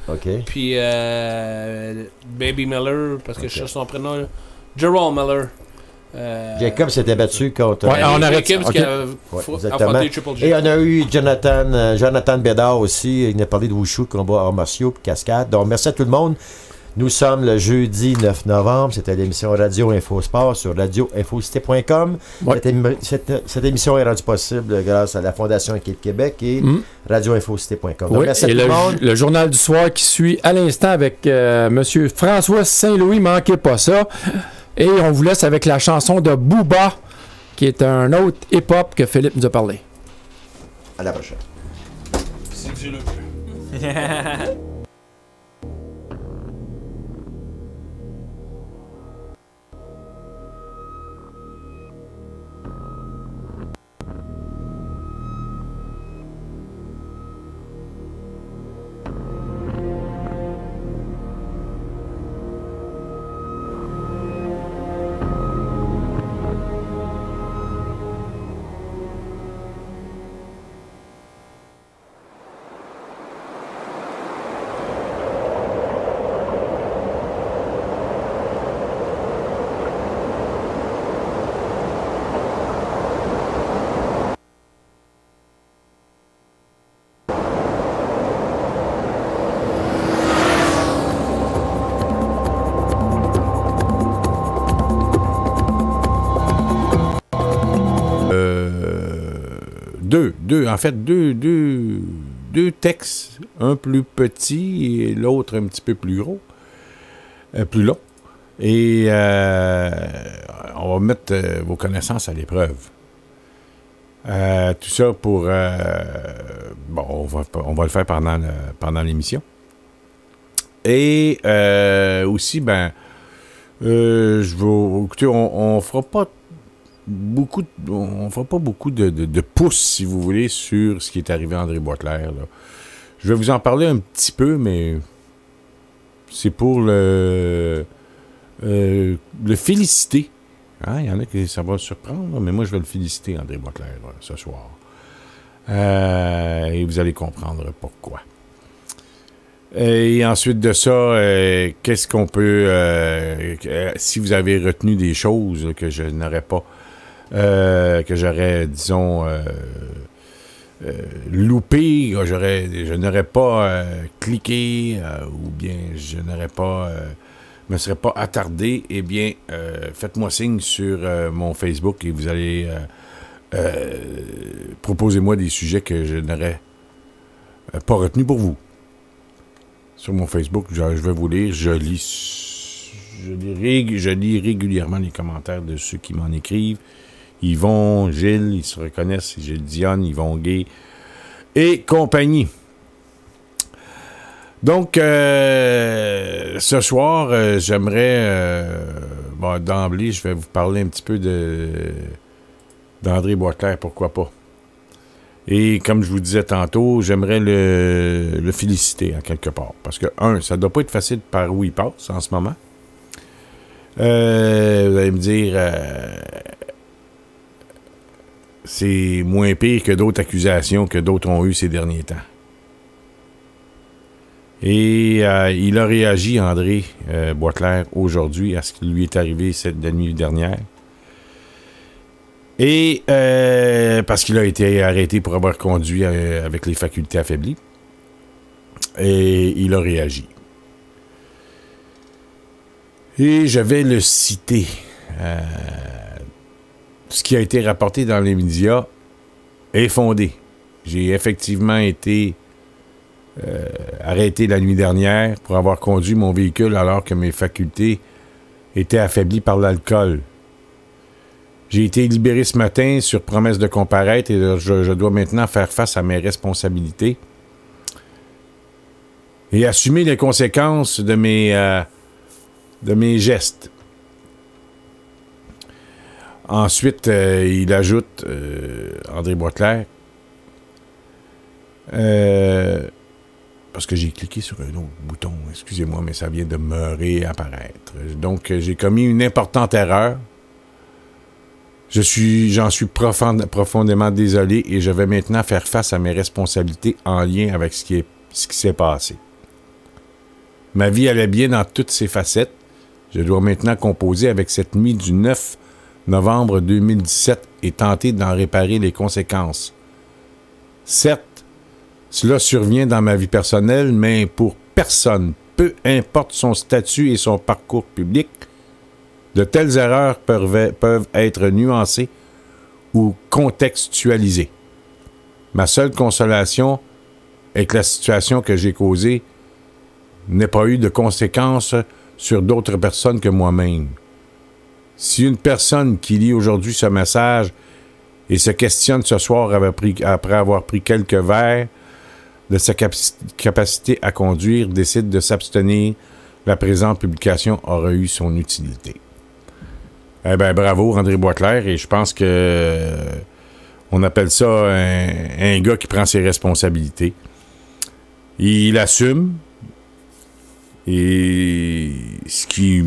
OK. Puis Baby Miller, parce que je cherche son prénom. Là. Jerome Miller. Jacob s'était battu contre... Ouais, on arrête. Jacob qui a affronté Triple G. Et on a eu Jonathan Bédard aussi. Il nous a parlé de Wushu, combat arts martiaux et cascade. Donc, merci à tout le monde. Nous sommes le jeudi 9 novembre. C'était l'émission Radio Info Sport sur radioinfocité.com. Ouais. Cette émission est rendue possible grâce à la Fondation Équipe Québec et radioinfocité.com. Oui, merci à et tout le monde. le journal du soir qui suit à l'instant avec M. François Saint-Louis. Manquez pas ça. Et on vous laisse avec la chanson de Booba, qui est un autre hip-hop que Philippe nous a parlé. À la prochaine. Si j'ai le deux textes, un plus petit et l'autre un petit peu plus gros, plus long. Et on va mettre vos connaissances à l'épreuve. Tout ça pour... bon, on va le faire pendant l'émission. Et aussi, écoutez, on fera pas beaucoup de pouces, si vous voulez, sur ce qui est arrivé à André Boisclair. Là. Je vais vous en parler un petit peu, mais c'est pour le féliciter. Hein? Il y en a qui ça va surprendre, mais moi je vais le féliciter, André Boisclair, ce soir. Et vous allez comprendre pourquoi. Et ensuite de ça, qu'est-ce qu'on peut... si vous avez retenu des choses là, que je n'aurais pas... que j'aurais, disons, loupé, je n'aurais pas cliqué, ou bien je n'aurais pas... me serais pas attardé, eh bien, faites-moi signe sur mon Facebook et vous allez... proposez-moi des sujets que je n'aurais pas retenus pour vous. Sur mon Facebook, je vais vous lire. Je lis régulièrement les commentaires de ceux qui m'en écrivent. Yvon, Gilles, ils se reconnaissent. Gilles Dionne, Yvon Gay et compagnie. Donc, ce soir, j'aimerais... d'emblée, je vais vous parler un petit peu d'André Boisclair, pourquoi pas. Et comme je vous disais tantôt, j'aimerais le féliciter en quelque part. Parce que, ça ne doit pas être facile par où il passe en ce moment. Vous allez me dire, c'est moins pire que d'autres accusations que d'autres ont eues ces derniers temps. Et il a réagi, André Boisclair, aujourd'hui à ce qui lui est arrivé la nuit dernière. Et parce qu'il a été arrêté pour avoir conduit avec les facultés affaiblies. Et il a réagi. Et je vais le citer. Ce qui a été rapporté dans les médias est fondé. J'ai effectivement été arrêté la nuit dernière pour avoir conduit mon véhicule alors que mes facultés étaient affaiblies par l'alcool. J'ai été libéré ce matin sur promesse de comparaître et je dois maintenant faire face à mes responsabilités et assumer les conséquences de mes gestes. Ensuite, il ajoute, André Boisclair, parce que j'ai cliqué sur un autre bouton, excusez-moi, mais ça vient de me réapparaître. Donc, j'ai commis une importante erreur. J'en suis profondément désolé et je vais maintenant faire face à mes responsabilités en lien avec ce qui s'est passé. Ma vie allait bien dans toutes ses facettes. Je dois maintenant composer avec cette nuit du 9 novembre 2017 et tenter d'en réparer les conséquences. Certes, cela survient dans ma vie personnelle, mais pour personne, peu importe son statut et son parcours public, de telles erreurs peuvent être nuancées ou contextualisées. Ma seule consolation est que la situation que j'ai causée n'ait pas eu de conséquences sur d'autres personnes que moi-même. Si une personne qui lit aujourd'hui ce message et se questionne ce soir après avoir pris quelques verres de sa capacité à conduire décide de s'abstenir, la présente publication aura eu son utilité. Eh bien, bravo, André Boisclair, et je pense que on appelle ça un gars qui prend ses responsabilités. Il assume, et ce qui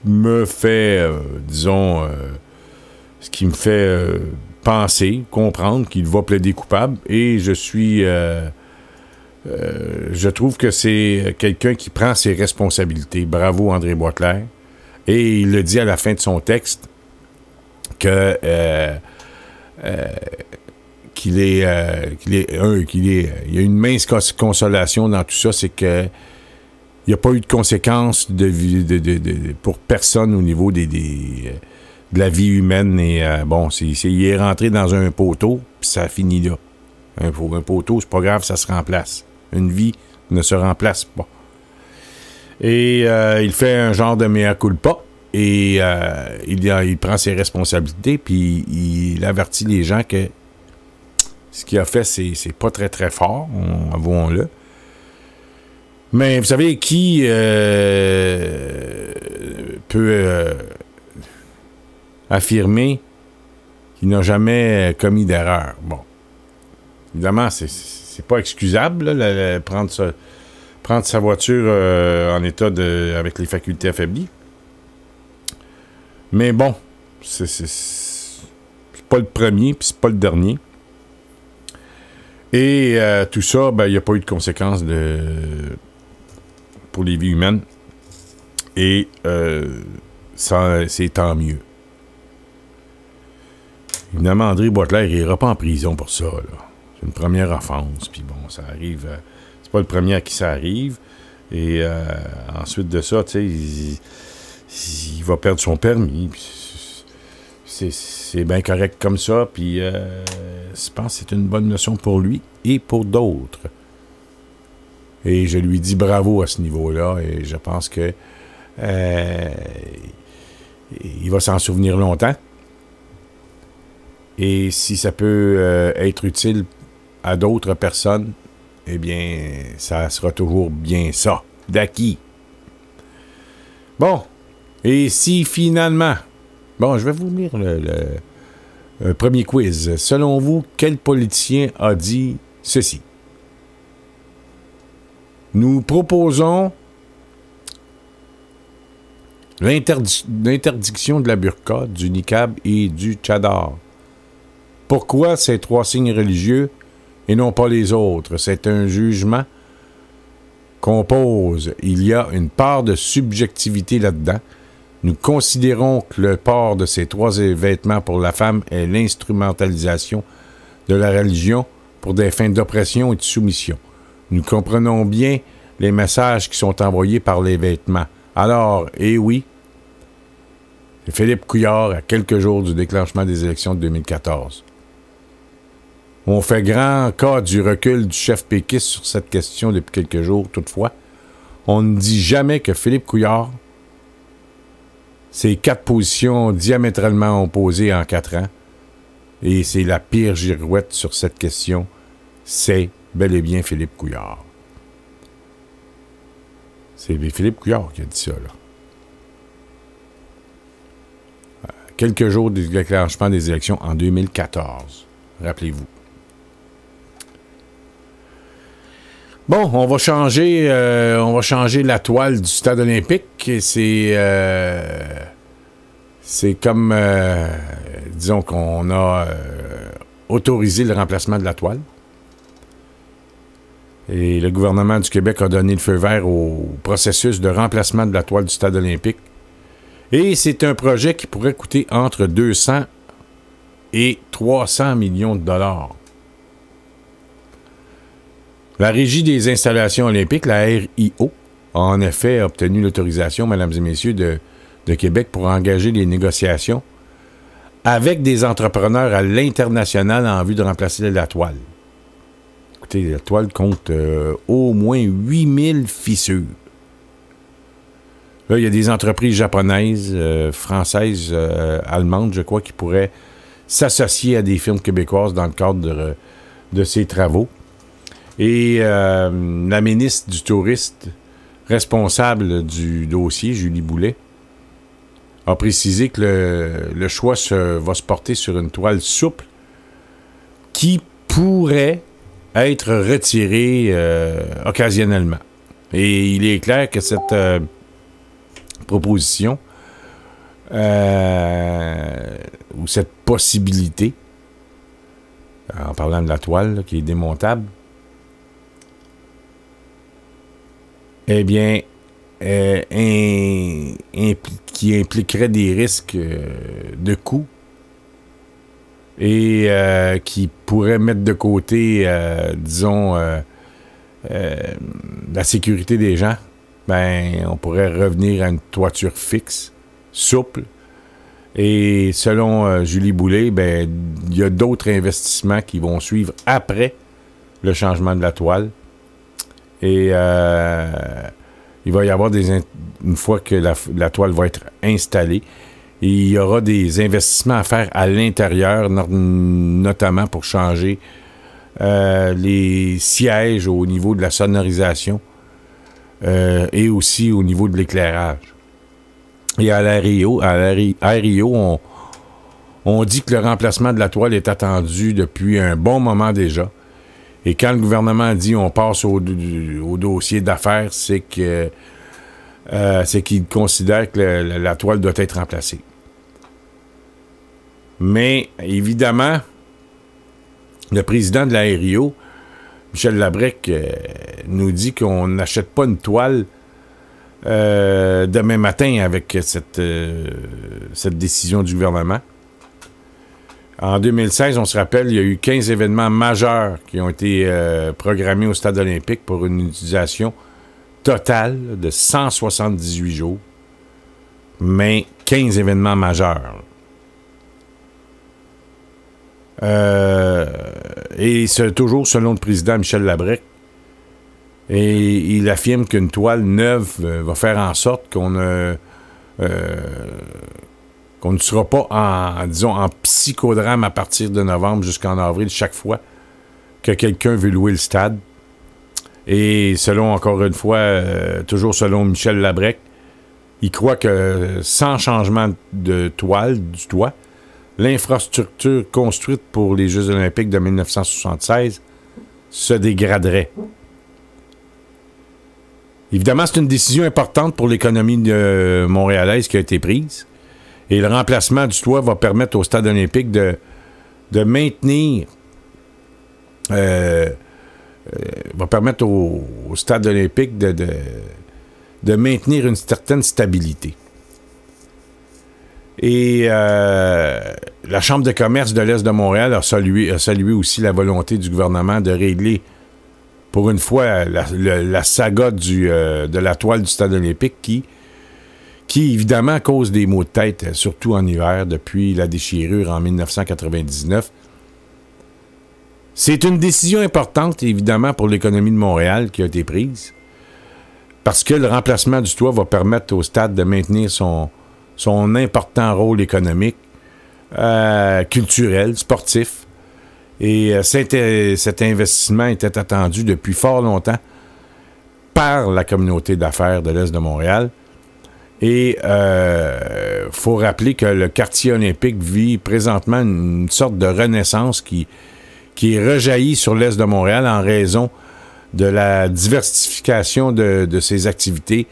me fait, ce qui me fait penser, comprendre qu'il va plaider coupable, et je trouve que c'est quelqu'un qui prend ses responsabilités. Bravo, André Boisclair. Et il le dit à la fin de son texte que il y a une mince consolation dans tout ça, c'est que il n'y a pas eu de conséquences pour personne au niveau de la vie humaine. Et il est rentré dans un poteau, puis ça finit là. Un poteau, c'est pas grave, ça se remplace. Une vie ne se remplace pas. Et il fait un genre de mea culpa, et il prend ses responsabilités, puis il avertit les gens que ce qu'il a fait, c'est pas très très fort, avouons-le. Mais vous savez, qui peut affirmer qu'il n'a jamais commis d'erreur? Bon, évidemment, c'est pas excusable, là, prendre sa voiture en état avec les facultés affaiblies. Mais bon, c'est pas le premier, puis c'est pas le dernier. Et tout ça, il n'y a pas eu de conséquences pour les vies humaines. Et ça, c'est tant mieux. Évidemment, André Boisclair n'ira pas en prison pour ça, là. C'est une première offense, puis bon, ça arrive... c'est pas le premier à qui ça arrive. Et ensuite de ça, tu sais, il va perdre son permis. C'est bien correct comme ça. Puis je pense que c'est une bonne leçon pour lui et pour d'autres. Et je lui dis bravo à ce niveau-là. Et je pense que il va s'en souvenir longtemps. Et si ça peut être utile à d'autres personnes, eh bien, ça sera toujours bien ça, d'acquis. Bon, et si finalement... Bon, je vais vous lire le premier quiz. Selon vous, quel politicien a dit ceci? Nous proposons l'interdiction de la burqa, du niqab et du tchadar. Pourquoi ces trois signes religieux et non pas les autres? C'est un jugement qu'on pose. Il y a une part de subjectivité là-dedans. Nous considérons que le port de ces trois vêtements pour la femme est l'instrumentalisation de la religion pour des fins d'oppression et de soumission. Nous comprenons bien les messages qui sont envoyés par les vêtements. Alors, oui, c'est Philippe Couillard à quelques jours du déclenchement des élections de 2014. On fait grand cas du recul du chef péquiste sur cette question depuis quelques jours. Toutefois, on ne dit jamais que Philippe Couillard, c'est 4 positions diamétralement opposées en 4 ans, et c'est la pire girouette sur cette question, c'est bel et bien Philippe Couillard. C'est Philippe Couillard qui a dit ça, là. Quelques jours du déclenchement des élections en 2014. Rappelez-vous. Bon, on va changer la toile du stade olympique. C'est comme, disons qu'on a autorisé le remplacement de la toile. Et le gouvernement du Québec a donné le feu vert au processus de remplacement de la toile du stade olympique. Et c'est un projet qui pourrait coûter entre 200 et 300 millions de dollars. La Régie des installations olympiques, la RIO, a en effet obtenu l'autorisation, mesdames et messieurs, de Québec pour engager les négociations avec des entrepreneurs à l'international en vue de remplacer la toile. Écoutez, la toile compte au moins 8000 fissures. Là, il y a des entreprises japonaises, françaises, allemandes, je crois, qui pourraient s'associer à des firmes québécoises dans le cadre de ces travaux. Et la ministre du Tourisme responsable du dossier, Julie Boulet, a précisé que le choix va se porter sur une toile souple qui pourrait être retirée occasionnellement. Et il est clair que cette proposition ou cette possibilité, en parlant de la toile là, qui est démontable, eh bien, qui impliquerait des risques de coûts et qui pourrait mettre de côté, disons, la sécurité des gens, ben, on pourrait revenir à une toiture fixe, souple. Et selon Julie Boulet, ben, il y a d'autres investissements qui vont suivre après le changement de la toile. Et il va y avoir une fois que la toile va être installée, il y aura des investissements à faire à l'intérieur, notamment pour changer les sièges au niveau de la sonorisation et aussi au niveau de l'éclairage. Et à la RIO, on dit que le remplacement de la toile est attendu depuis un bon moment déjà. Et quand le gouvernement dit on passe au dossier d'affaires, c'est qu'il considère que la toile doit être remplacée. Mais évidemment, le président de la RIO, Michel Labrec, nous dit qu'on n'achète pas une toile demain matin avec cette décision du gouvernement. En 2016, on se rappelle, il y a eu 15 événements majeurs qui ont été programmés au Stade olympique pour une utilisation totale de 178 jours. Mais 15 événements majeurs. Et c'est toujours selon le président Michel Labrec. Et il affirme qu'une toile neuve va faire en sorte qu'on ne sera pas en psychodrame à partir de novembre jusqu'en avril chaque fois que quelqu'un veut louer le stade. Et selon, encore une fois, toujours selon Michel Labrec, il croit que sans changement de toile, du toit, l'infrastructure construite pour les Jeux olympiques de 1976 se dégraderait. Évidemment, c'est une décision importante pour l'économie montréalaise qui a été prise. Et le remplacement du toit va permettre au Stade olympique de maintenir... va permettre au Stade olympique de maintenir une certaine stabilité. Et la Chambre de commerce de l'Est de Montréal a salué aussi la volonté du gouvernement de régler, pour une fois, la saga de la toile du Stade olympique qui évidemment cause des maux de tête, surtout en hiver, depuis la déchirure en 1999. C'est une décision importante, évidemment, pour l'économie de Montréal qui a été prise, parce que le remplacement du toit va permettre au stade de maintenir son important rôle économique, culturel, sportif. Et cet investissement était attendu depuis fort longtemps par la communauté d'affaires de l'Est de Montréal. Et faut rappeler que le quartier olympique vit présentement une sorte de renaissance qui est rejaillie sur l'Est de Montréal en raison de la diversification de ses activités.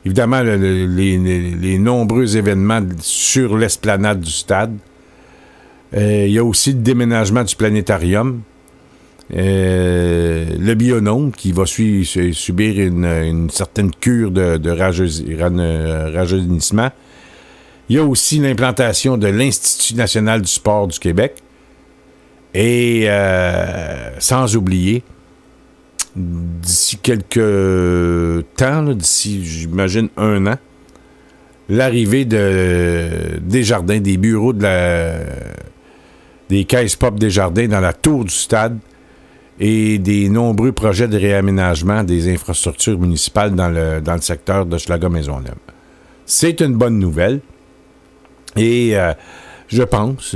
Évidemment, les nombreux événements sur l'esplanade du stade. Il y a aussi le déménagement du planétarium. Le Bionome qui va subir une certaine cure de rajeunissement. Il y a aussi l'implantation de l'Institut national du sport du Québec. Et sans oublier, d'ici quelques temps, d'ici, j'imagine, 1 an, l'arrivée de Desjardins, des bureaux des caisses pop Desjardins dans la tour du stade et des nombreux projets de réaménagement des infrastructures municipales dans le secteur de Hochelaga-Maisonneuve. C'est une bonne nouvelle. Et je pense,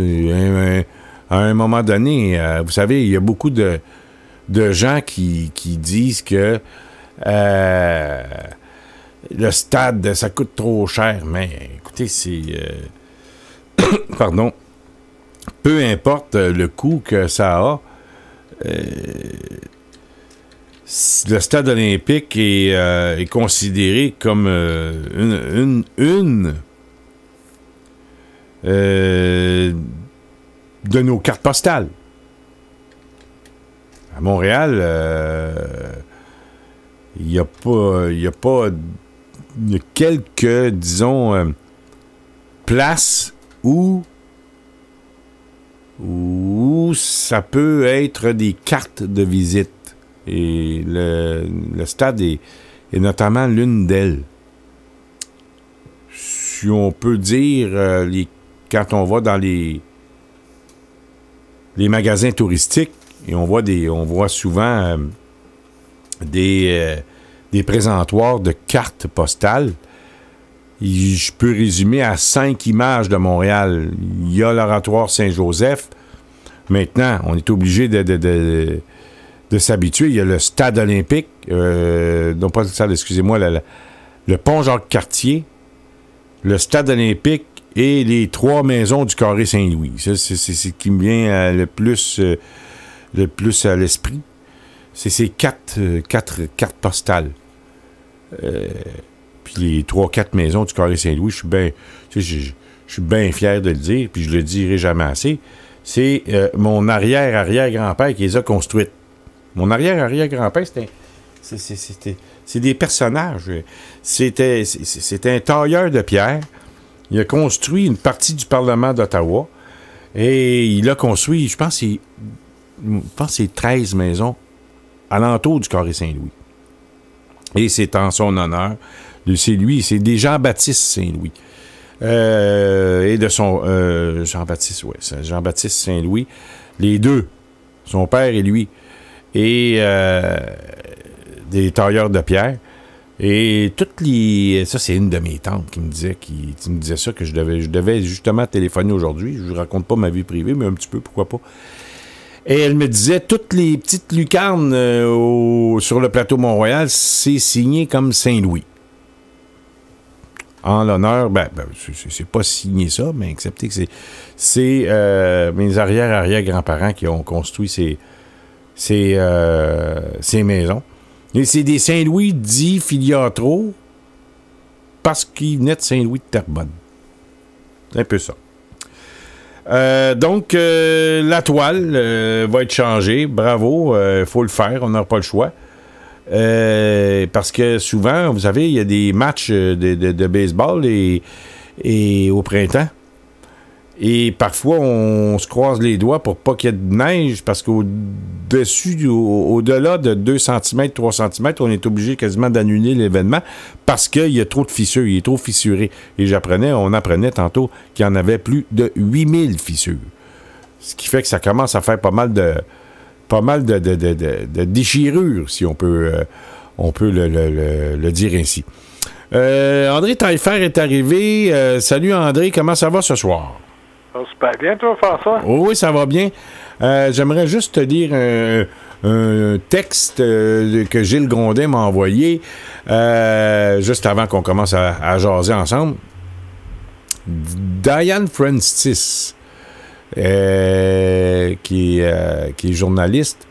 à un moment donné, vous savez, il y a beaucoup de gens qui disent que le stade, ça coûte trop cher. Mais écoutez, c'est... pardon. Peu importe le coût que ça a, le stade olympique est considéré comme une de nos cartes postales. À Montréal, il y a quelques, disons, places où ça peut être des cartes de visite. Et le stade est notamment l'une d'elles. Si on peut dire, quand on va dans les magasins touristiques, et on voit souvent des présentoirs de cartes postales. Je peux résumer à 5 images de Montréal. Il y a l'oratoire Saint-Joseph. Maintenant, on est obligé de s'habituer. Il y a le stade olympique, non pas le stade, excusez-moi, le pont Jacques-Cartier, le stade olympique et les 3 maisons du carré Saint-Louis. Ça, c'est ce qui me vient le plus à l'esprit. C'est ces 4 cartes postales. Puis les 3-4 maisons du carré Saint-Louis, je suis bien fier de le dire, puis je le dirai jamais assez. C'est mon arrière-arrière-grand-père qui les a construites. Mon arrière-arrière-grand-père, c'est des personnages. C'était un tailleur de pierre. Il a construit une partie du Parlement d'Ottawa et il a construit, je pense, c'est 13 maisons alentour du carré Saint-Louis. Et c'est en son honneur. C'est des Jean-Baptiste Saint-Louis. Et de son... Jean-Baptiste, oui. Jean-Baptiste Saint-Louis. Les deux. Son père et lui. Et des tailleurs de pierre. Et toutes les... Ça, c'est une de mes tantes qui me disait ça, que je devais justement téléphoner aujourd'hui. Je ne vous raconte pas ma vie privée, mais un petit peu, pourquoi pas. Et elle me disait, toutes les petites lucarnes sur le plateau Mont-Royal, c'est signé comme Saint-Louis. En l'honneur, c'est pas signé ça, mais acceptez que c'est mes arrière-arrière-grands-parents qui ont construit ces maisons. Et c'est des Saint-Louis dits filiatraux parce qu'ils venaient de Saint-Louis de Terrebonne. C'est un peu ça. Donc, la toile va être changée. Bravo, il faut le faire, on n'a pas le choix. Parce que souvent, vous savez, il y a des matchs de baseball et au printemps. Et parfois, on se croise les doigts pour pas qu'il y ait de neige, parce qu'au-dessus, au-delà de 2 cm, 3 cm, on est obligé quasiment d'annuler l'événement parce qu'il y a trop de fissures, il est trop fissuré. Et on apprenait tantôt qu'il y en avait plus de 8000 fissures. Ce qui fait que ça commence à faire pas mal de déchirures, si on peut le dire ainsi. André Taillefer est arrivé. Salut André, comment ça va ce soir? Ça va super bien, toi, François? Oui, ça va bien. J'aimerais juste te lire un texte que Gilles Grondin m'a envoyé juste avant qu'on commence à jaser ensemble. Dianne Francis, qui est journaliste,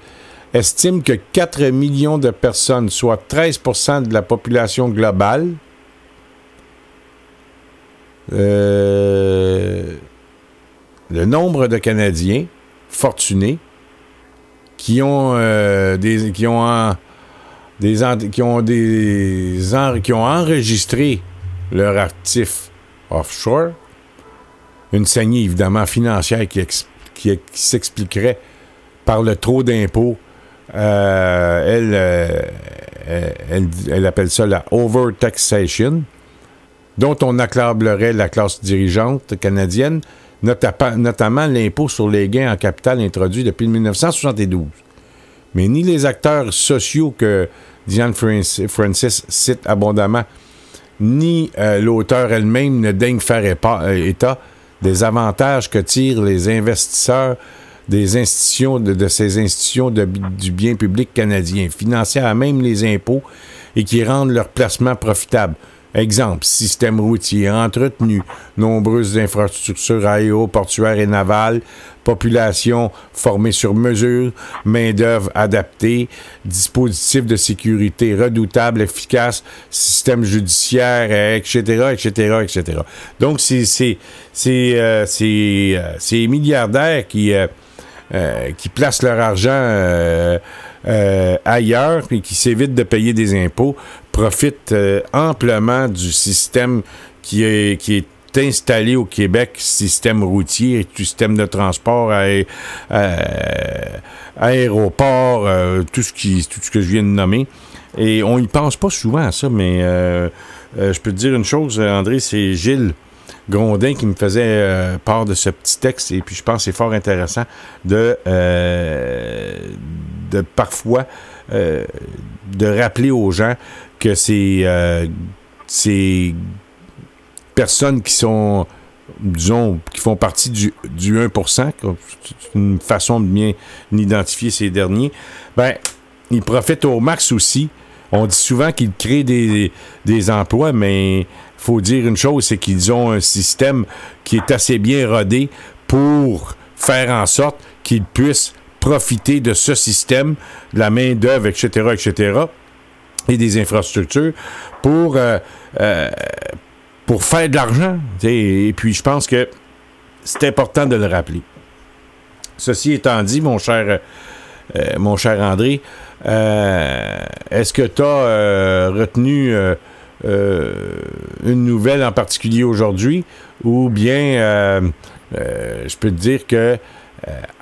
estime que 4 millions de personnes, soit 13% de la population globale, le nombre de Canadiens fortunés qui ont enregistré leurs actifs offshore. Une saignée, évidemment, financière qui s'expliquerait par le trop d'impôts. Elle appelle ça la overtaxation, dont on accablerait la classe dirigeante canadienne, notamment l'impôt sur les gains en capital introduit depuis 1972. Mais ni les acteurs sociaux que Dianne Francis cite abondamment, ni l'auteur elle-même ne daignent faire état des avantages que tirent les investisseurs des institutions de ces institutions du bien public canadien, financières à même les impôts et qui rendent leur placement profitable. Exemple, système routier entretenu, nombreuses infrastructures aéroportuaires et navales, population formée sur mesure, main-d'œuvre adaptée, dispositifs de sécurité redoutables, efficaces, système judiciaire, etc., etc., etc. Donc, c'est ces milliardaires qui placent leur argent ailleurs et qui s'évitent de payer des impôts profitent amplement du système qui est installé au Québec, système routier, système de transport, aéroport, tout ce que je viens de nommer. Et on y pense pas souvent à ça, mais je peux te dire une chose, André, c'est Gilles Grondin qui me faisait part de ce petit texte, et puis je pense que c'est fort intéressant de parfois de rappeler aux gens que ces personnes qui sont, disons, qui font partie du 1%, c'est une façon de bien identifier ces derniers, ben, ils profitent au max aussi. On dit souvent qu'ils créent des emplois, mais il faut dire une chose, c'est qu'ils ont un système qui est assez bien rodé pour faire en sorte qu'ils puissent profiter de ce système, de la main-d'œuvre, etc., etc., et des infrastructures pour faire de l'argent. Et puis, je pense que c'est important de le rappeler. Ceci étant dit, mon cher André, est-ce que tu as retenu une nouvelle en particulier aujourd'hui, ou bien je peux te dire que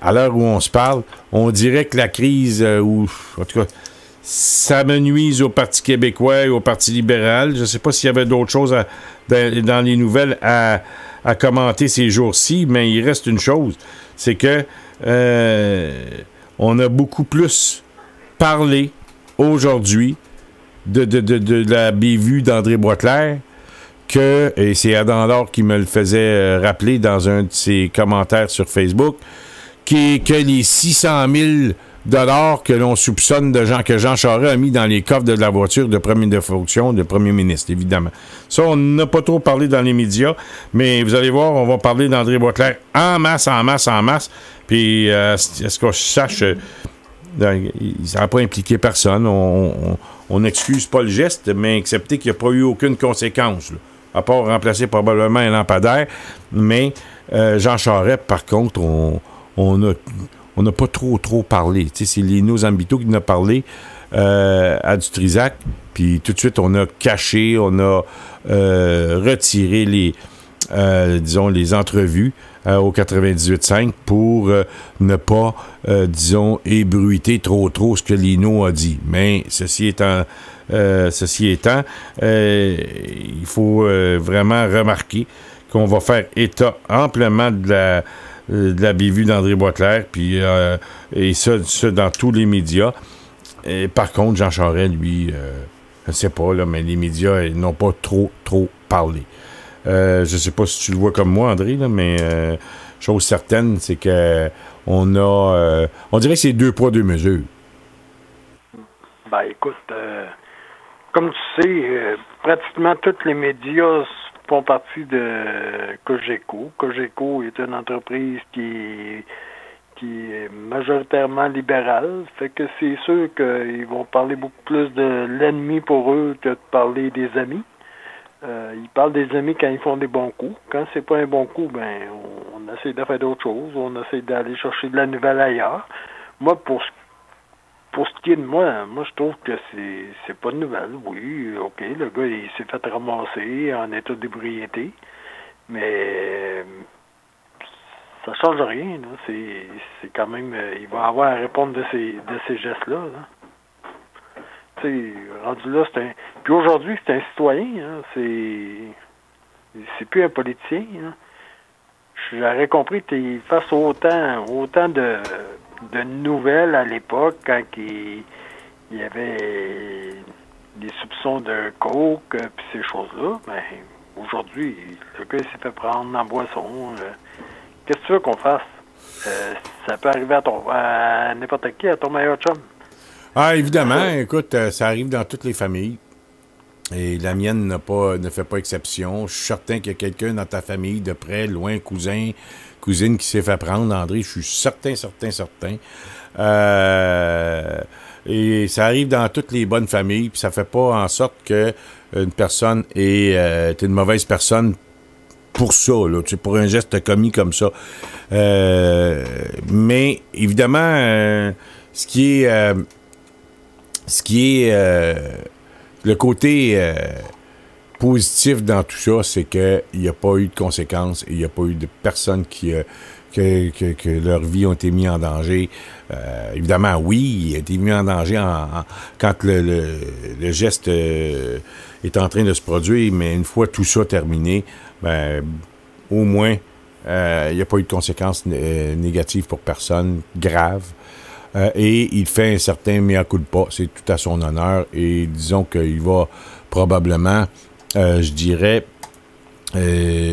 à l'heure où on se parle, on dirait que la crise, ou en tout cas, ça me nuise au Parti québécois et au Parti libéral. Je ne sais pas s'il y avait d'autres choses dans les nouvelles à commenter ces jours-ci, mais il reste une chose, c'est que on a beaucoup plus parlé aujourd'hui de la bévue d'André Boisclair et c'est Adam Laure qui me le faisait rappeler dans un de ses commentaires sur Facebook, que les 600 000 $ que l'on soupçonne que Jean Charest a mis dans les coffres de la voiture de fonction de premier ministre, évidemment. Ça, on n'a pas trop parlé dans les médias, mais vous allez voir, on va parler d'André Boisclair en masse. Puis, est-ce que je sache, ça n'a pas impliqué personne. On n'excuse pas le geste, mais accepter qu'il n'y a pas eu aucune conséquence, là, à part remplacer probablement un lampadaire. Mais Jean Charest, par contre, on n'a pas trop parlé. Tu sais, c'est Lino Zambito qui en a parlé à Dutrisac, puis tout de suite, on a caché, on a retiré les entrevues au 98.5 pour ne pas, ébruiter trop ce que Lino a dit. Mais ceci étant, il faut vraiment remarquer qu'on va faire état amplement de la bévue d'André Boisclair, puis et ça dans tous les médias. Et par contre, Jean Charest, lui, je ne sais pas, là, mais les médias n'ont pas trop parlé. Je ne sais pas si tu le vois comme moi, André, là, mais chose certaine, c'est que on dirait que c'est 2 poids 2 mesures. Ben écoute, comme tu sais, pratiquement tous les médias font partie de Cogeco. Cogeco est une entreprise qui est majoritairement libérale, fait que c'est sûr qu'ils vont parler beaucoup plus de l'ennemi pour eux que de parler des amis. Ils parlent des amis quand ils font des bons coups. Quand c'est pas un bon coup, ben on essaie de faire d'autres choses. On essaie d'aller chercher de la nouvelle ailleurs. Moi, pour ce pour ce qui est de moi, je trouve que c'est pas de nouvelle. Oui, OK, le gars, il s'est fait ramasser en état d'ébriété, mais ça change rien. Là. C'est quand même... il va avoir à répondre de ces gestes-là. Là. Tu sais, rendu là, c'est un... Puis aujourd'hui, c'est un citoyen. Hein, c'est plus un politicien. Hein. J'aurais compris qu'il fasse autant de nouvelles à l'époque quand il y avait des soupçons de coke puis ces choses-là. Mais aujourd'hui, le gars s'est fait prendre en boisson. Qu'est-ce que tu veux qu'on fasse? Ça peut arriver à n'importe qui, à ton meilleur chum. Ah, évidemment. Écoute, ça arrive dans toutes les familles. Et la mienne ne fait pas exception. Je suis certain qu'il y a quelqu'un dans ta famille, de près, loin, cousine, qui s'est fait prendre, André. Je suis certain. Et ça arrive dans toutes les bonnes familles, puis ça fait pas en sorte que une personne est une mauvaise personne pour ça, là, tu sais, pour un geste commis comme ça. Mais évidemment, ce qui est le côté positif dans tout ça, c'est qu'il n'y a pas eu de conséquences et il n'y a pas eu de personnes que leur vie ont été mis en danger. Évidemment, oui, il a été mis en danger quand le geste est en train de se produire, mais une fois tout ça terminé, ben, au moins, il n'y a pas eu de conséquences négatives pour personne, graves. Et il fait un certain mea culpa, c'est tout à son honneur, et disons qu'il va probablement, je dirais,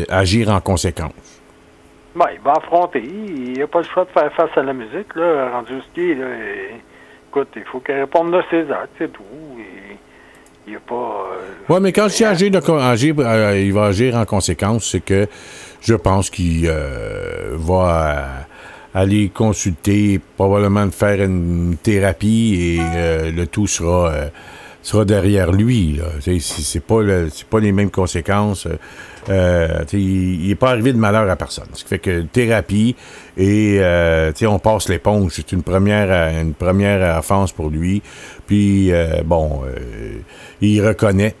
agir en conséquence. Ben, il va affronter, il n'a pas le choix de faire face à la musique, là, rendu ce qui est, là. Écoute, il faut qu'il réponde de ses actes, c'est tout. Il n'y a pas... Oui, mais quand je dis il va agir en conséquence, c'est que je pense qu'il va... aller consulter, probablement faire une thérapie et le tout sera derrière lui. C'est pas les mêmes conséquences. Il n'est pas arrivé de malheur à personne. Ce qui fait que thérapie et on passe l'éponge. C'est une première offense pour lui. Puis il reconnaît.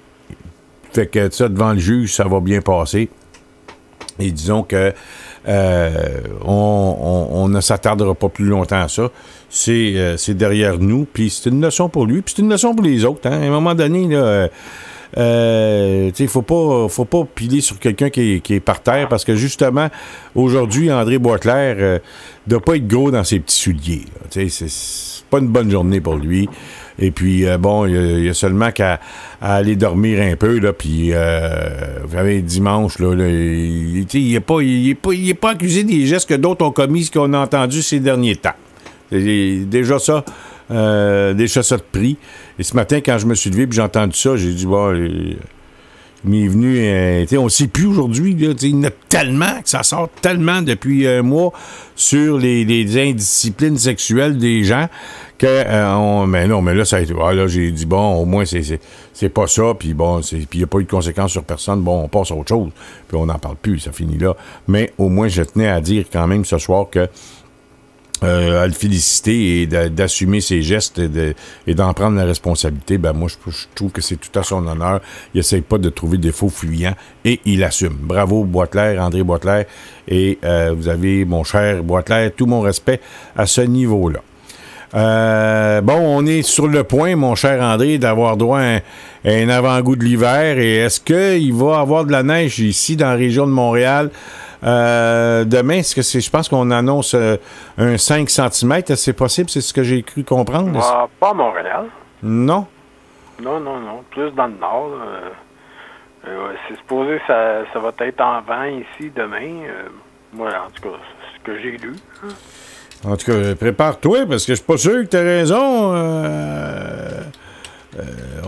Fait que ça, devant le juge, ça va bien passer. Et disons que on ne s'attardera pas plus longtemps à ça. C'est derrière nous, puis c'est une leçon pour lui, puis c'est une leçon pour les autres. Hein. À un moment donné, là, faut pas piler sur quelqu'un qui est par terre, parce que justement, aujourd'hui, André Boisclair ne doit pas être gros dans ses petits souliers. C'est pas une bonne journée pour lui. Et puis, il y a seulement qu'à aller dormir un peu, là, puis, vous savez, dimanche, là il est pas accusé des gestes que d'autres ont commis, ce qu'on a entendu ces derniers temps. C'est déjà ça de pris. Et ce matin, quand je me suis levé, puis j'ai entendu ça, j'ai dit, il m'est venu, on ne sait plus aujourd'hui, il y en a tellement, que ça sort tellement depuis un mois sur les indisciplines sexuelles des gens, que, mais là, ça a été, là, j'ai dit, bon, au moins, c'est pas ça, puis bon, puis il n'y a pas eu de conséquences sur personne, bon, on passe à autre chose, puis on n'en parle plus, ça finit là. Mais au moins, je tenais à dire quand même ce soir que, à le féliciter et d'assumer ses gestes et d'en prendre la responsabilité, ben moi, je trouve que c'est tout à son honneur. Il essaie pas de trouver des faux fuyants et il assume. Bravo, Boisclair, André Boisclair, et vous avez, mon cher Boisclair, tout mon respect à ce niveau-là. On est sur le point, mon cher André, d'avoir droit à un avant-goût de l'hiver, et est-ce qu'il va avoir de la neige ici dans la région de Montréal? Demain, je pense qu'on annonce un 5 cm. C'est possible? C'est ce que j'ai cru comprendre? Pas à Montréal. Non? Non. Plus dans le nord. C'est supposé que ça va être en vent ici demain. Moi, en tout cas, c'est ce que j'ai lu. En tout cas, prépare-toi, parce que je suis pas sûr que tu as raison. De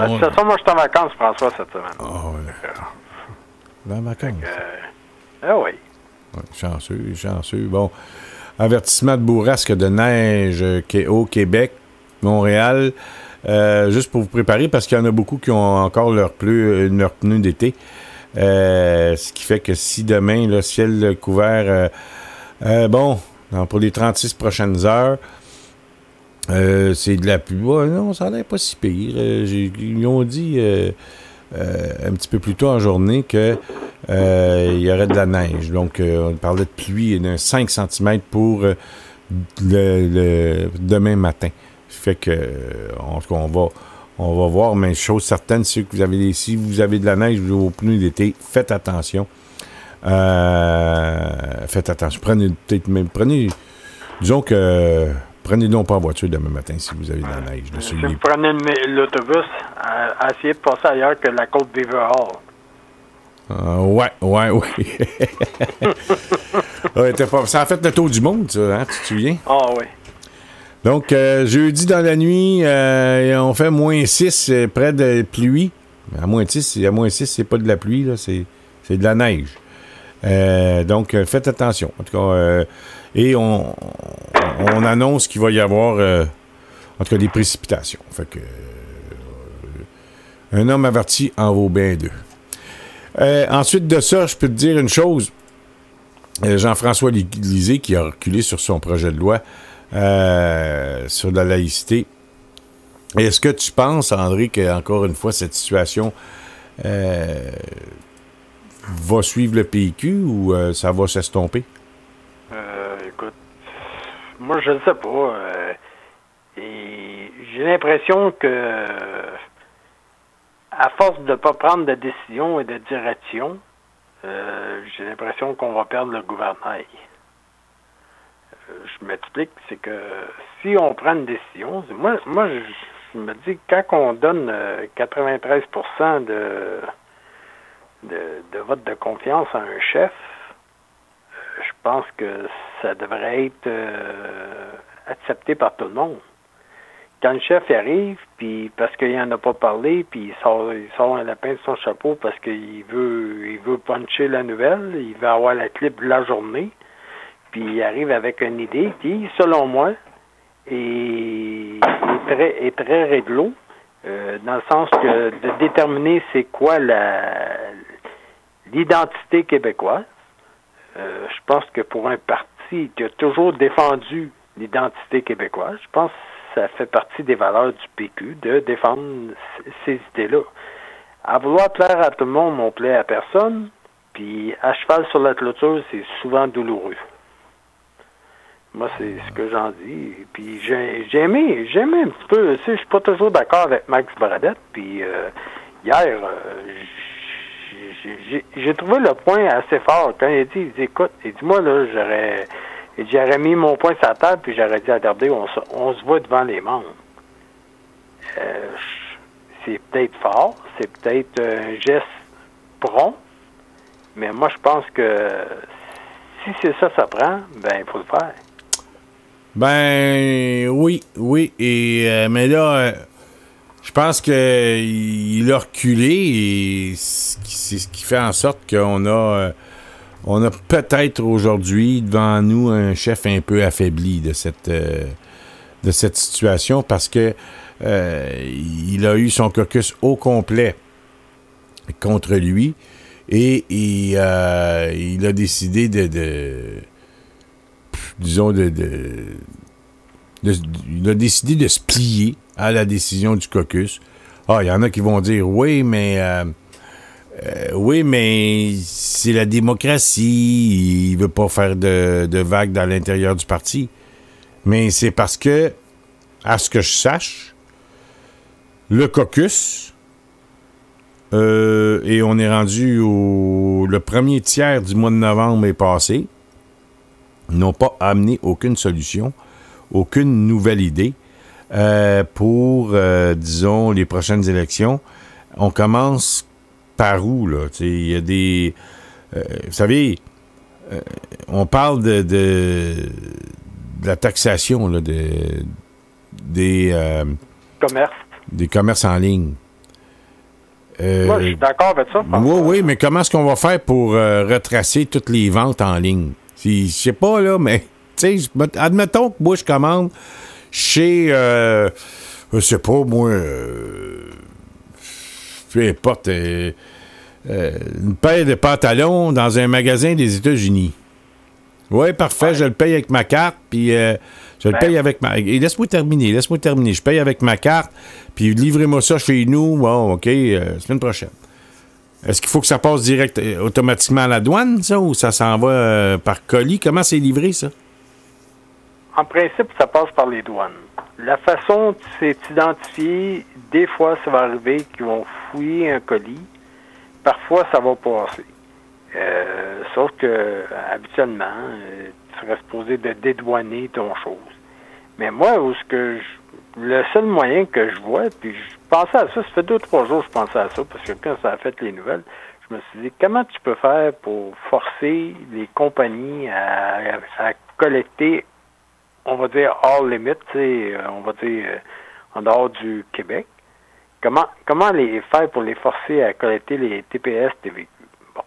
toute façon, moi, je suis en vacances, François, cette semaine. Ah ouais. Dans vacances? Oui. Ouais, chanceux. Bon, avertissement de bourrasque de neige au Québec, Montréal. Juste pour vous préparer, parce qu'il y en a beaucoup qui ont encore leurs pneus d'été. Ce qui fait que si demain, le ciel couvert, pour les 36 prochaines heures, C'est de la pluie. Ouais, non, ça a l'air pas si pire. Ils ont dit un petit peu plus tôt en journée que il y aurait de la neige. Donc, on parlait de pluie et d'un 5 cm pour le demain matin. Fait que, en tout cas, on va voir, mais chose certaine, c'est que si vous avez de la neige aux pneus d'été, faites attention. Faites attention. Disons que prenez donc pas en voiture demain matin si vous avez de la neige. Si vous prenez l'autobus, essayez de passer ailleurs que la côte Beaver Hall. Ouais. Ça a fait le tour du monde, ça, hein, tu te souviens? Ah oui. Donc, jeudi dans la nuit, on fait -6 près de pluie. À -6, c'est pas de la pluie, là, c'est de la neige. Donc, faites attention. En tout cas, et on annonce qu'il va y avoir, en tout cas, des précipitations. Fait que, un homme averti en vaut bien deux. Ensuite de ça, je peux te dire une chose. Jean-François Lisée, qui a reculé sur son projet de loi sur la laïcité. Est-ce que tu penses, André, qu'encore une fois, cette situation va suivre le PQ ou ça va s'estomper? Écoute, moi, je ne sais pas. Et j'ai l'impression que, à force de ne pas prendre de décision et de direction, j'ai l'impression qu'on va perdre le gouvernail. Je m'explique, c'est que si on prend une décision, moi je me dis, quand on donne 93% de vote de confiance à un chef, je pense que ça devrait être accepté par tout le monde. Quand le chef arrive, puis parce qu'il n'en a pas parlé, puis il sort un lapin de son chapeau parce qu'il veut puncher la nouvelle, il veut avoir la clip de la journée, puis il arrive avec une idée qui, selon moi, est très réglo, dans le sens que de déterminer c'est quoi l'identité québécoise. Je pense que pour un parti qui a toujours défendu l'identité québécoise, je pense que ça fait partie des valeurs du PQ de défendre ces idées-là. À vouloir plaire à tout le monde, on plaît à personne, puis à cheval sur la clôture, c'est souvent douloureux. Moi, c'est ce que j'en dis. Puis j'ai aimé un petit peu. Tu sais, je suis pas toujours d'accord avec Max Bradette. Puis hier, j'ai trouvé le point assez fort. Quand il dit écoute, il dit, moi, là, j'aurais mis mon point sur la table, puis j'aurais dit, regardez, on se voit devant les membres. C'est peut-être fort, c'est peut-être un geste prompt, mais moi, je pense que si c'est ça prend, ben, il faut le faire. Ben, oui, mais là, je pense qu'il a reculé et c'est ce qui fait en sorte qu'on a peut-être aujourd'hui devant nous un chef un peu affaibli de cette situation parce que il a eu son caucus au complet contre lui et il a décidé il a décidé de se plier à la décision du caucus. Ah, il y en a qui vont dire oui, mais c'est la démocratie, il veut pas faire de vagues dans l'intérieur du parti. Mais c'est parce que, à ce que je sache, le caucus, et on est rendu le premier tiers du mois de novembre est passé, n'ont pas amené aucune solution, aucune nouvelle idée pour, disons, les prochaines élections. On commence par où, là? Il y a des... vous savez, on parle de la taxation là, des commerces. Des commerces en ligne. Moi, je suis d'accord avec ça. Oui, mais comment est-ce qu'on va faire pour retracer toutes les ventes en ligne? Je sais pas, là, mais, tu sais, admettons que moi, je commande chez, je sais pas, moi, peu importe, une paire de pantalons dans un magasin des États-Unis. Oui, parfait, je le paye avec ma carte, puis Je le paye avec ma... Et laisse-moi terminer. Je paye avec ma carte, puis livrez-moi ça chez nous. Bon, OK, semaine prochaine. Est-ce qu'il faut que ça passe direct, automatiquement à la douane, ça, ou ça s'en va par colis? Comment c'est livré, ça? En principe, ça passe par les douanes. La façon de s'identifier, des fois, ça va arriver qu'ils vont fouiller un colis. Parfois, ça va passer. Sauf que, habituellement, tu serais supposé de dédouaner ton chose. Mais moi, le seul moyen que je vois, puis je pensais à ça, ça fait 2-3 jours que je pensais à ça, parce que quand ça a fait les nouvelles, je me suis dit, comment tu peux faire pour forcer les compagnies à collecter, on va dire, hors limite, on va dire, en dehors du Québec. Comment les faire pour les forcer à collecter les TPS, TVQ? Bon.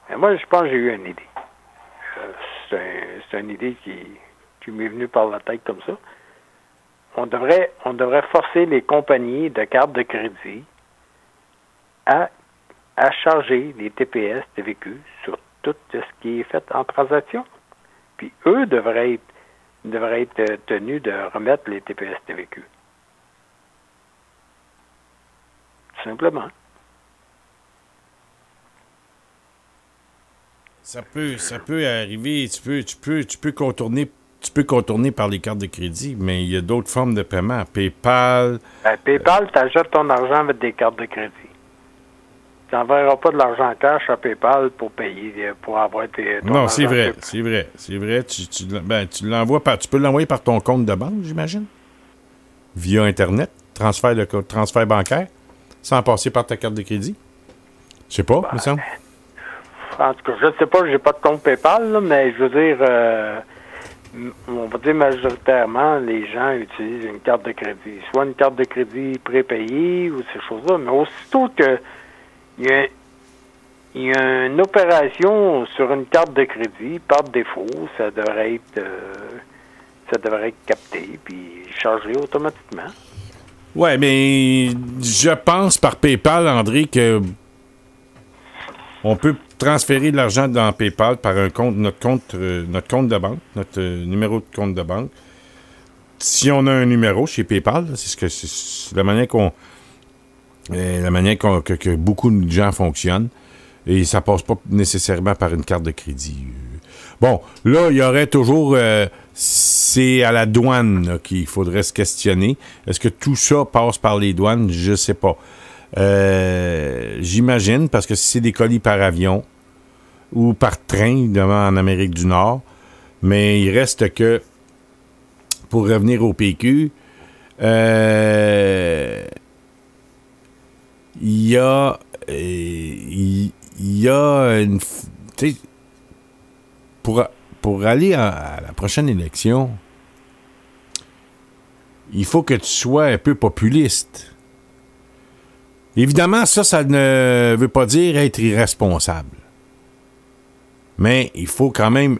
Mais moi, je pense que j'ai eu une idée. C'est une idée qui m'est venue par la tête comme ça. On devrait forcer les compagnies de cartes de crédit à charger les TPS, TVQ sur tout ce qui est fait en transaction. Puis eux devraient être tenus de remettre les TPS, TVQ. Tout simplement. Ça peut arriver, tu peux contourner par les cartes de crédit, mais il y a d'autres formes de paiement. PayPal. PayPal, tu achètes ton argent avec des cartes de crédit. Tu n'enverras pas de l'argent en cash à PayPal pour payer, pour avoir ton non, argent. c'est vrai. Tu l'envoies tu peux l'envoyer par ton compte de banque, j'imagine. Via Internet, transfert bancaire, sans passer par ta carte de crédit. Je sais pas, me semble. En tout cas, je ne sais pas, j'ai pas de compte PayPal, là, mais je veux dire, on va dire majoritairement, les gens utilisent une carte de crédit. Soit une carte de crédit prépayée ou ces choses-là, mais aussitôt que il y a une opération sur une carte de crédit, par défaut, ça devrait être capté puis chargé automatiquement. Ouais, mais je pense par PayPal, André, que on peut transférer de l'argent dans PayPal par notre compte de banque, notre numéro de compte de banque. Si on a un numéro chez PayPal, c'est la manière que beaucoup de gens fonctionnent, et ça passe pas nécessairement par une carte de crédit. Bon, là, il y aurait toujours... c'est à la douane là, qu'il faudrait se questionner. Est-ce que tout ça passe par les douanes? Je sais pas. J'imagine, parce que si c'est des colis par avion ou par train, évidemment, en Amérique du Nord, mais il reste que, pour revenir au PQ, il y a une... Tu sais, pour aller à la prochaine élection, il faut que tu sois un peu populiste. Évidemment, ça ne veut pas dire être irresponsable. Mais il faut quand même...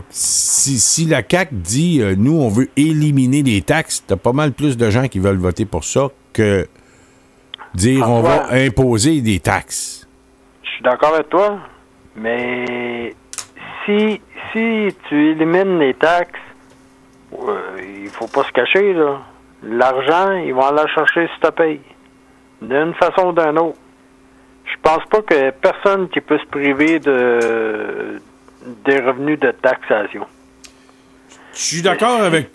si la CAQ dit nous, on veut éliminer les taxes, t'as pas mal plus de gens qui veulent voter pour ça que dire on va imposer des taxes. Je suis d'accord avec toi, mais si tu élimines les taxes, il faut pas se cacher, là. L'argent, ils vont aller chercher si tu payes. D'une façon ou d'une autre. Je pense pas que personne qui peut se priver des revenus de taxation. Je suis d'accord avec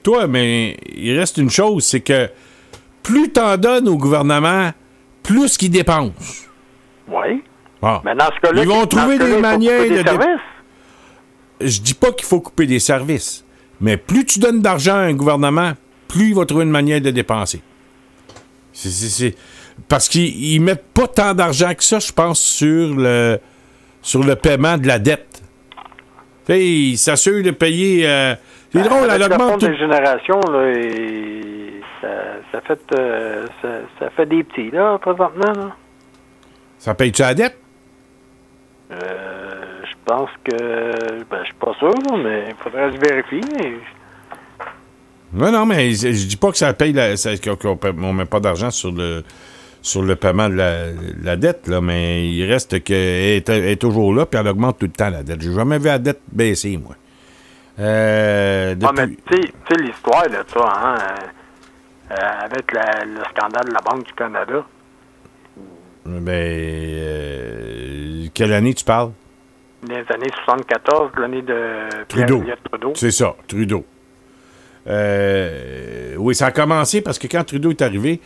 toi, mais il reste une chose, c'est que plus t'en donnes au gouvernement, plus qu'ils dépensent. Oui. Bon. Mais dans ce cas-là, ils vont trouver des manières de... services. Je dis pas qu'il faut couper des services, mais plus tu donnes d'argent à un gouvernement, plus il va trouver une manière de dépenser. Parce qu'ils mettent pas tant d'argent que ça, je pense, sur le paiement de la dette. Ils s'assurent de payer... c'est drôle, elle augmente... La génération, là, ça fait des petits, là, présentement. Là. Ça paye-tu la dette? Je pense que... je suis pas sûr, là, mais il faudrait se vérifier. Non, mais je dis pas que ça paye qu'on met pas d'argent sur le paiement de la dette, là, mais il reste qu'elle est toujours là, puis elle augmente tout le temps, la dette. J'ai jamais vu la dette baisser, moi. Depuis... mais tu sais l'histoire de ça, hein, avec le scandale de la Banque du Canada. Quelle année tu parles? Les années 74, l'année de Trudeau. Trudeau. C'est ça, Trudeau. Oui, ça a commencé parce que quand Trudeau est arrivé,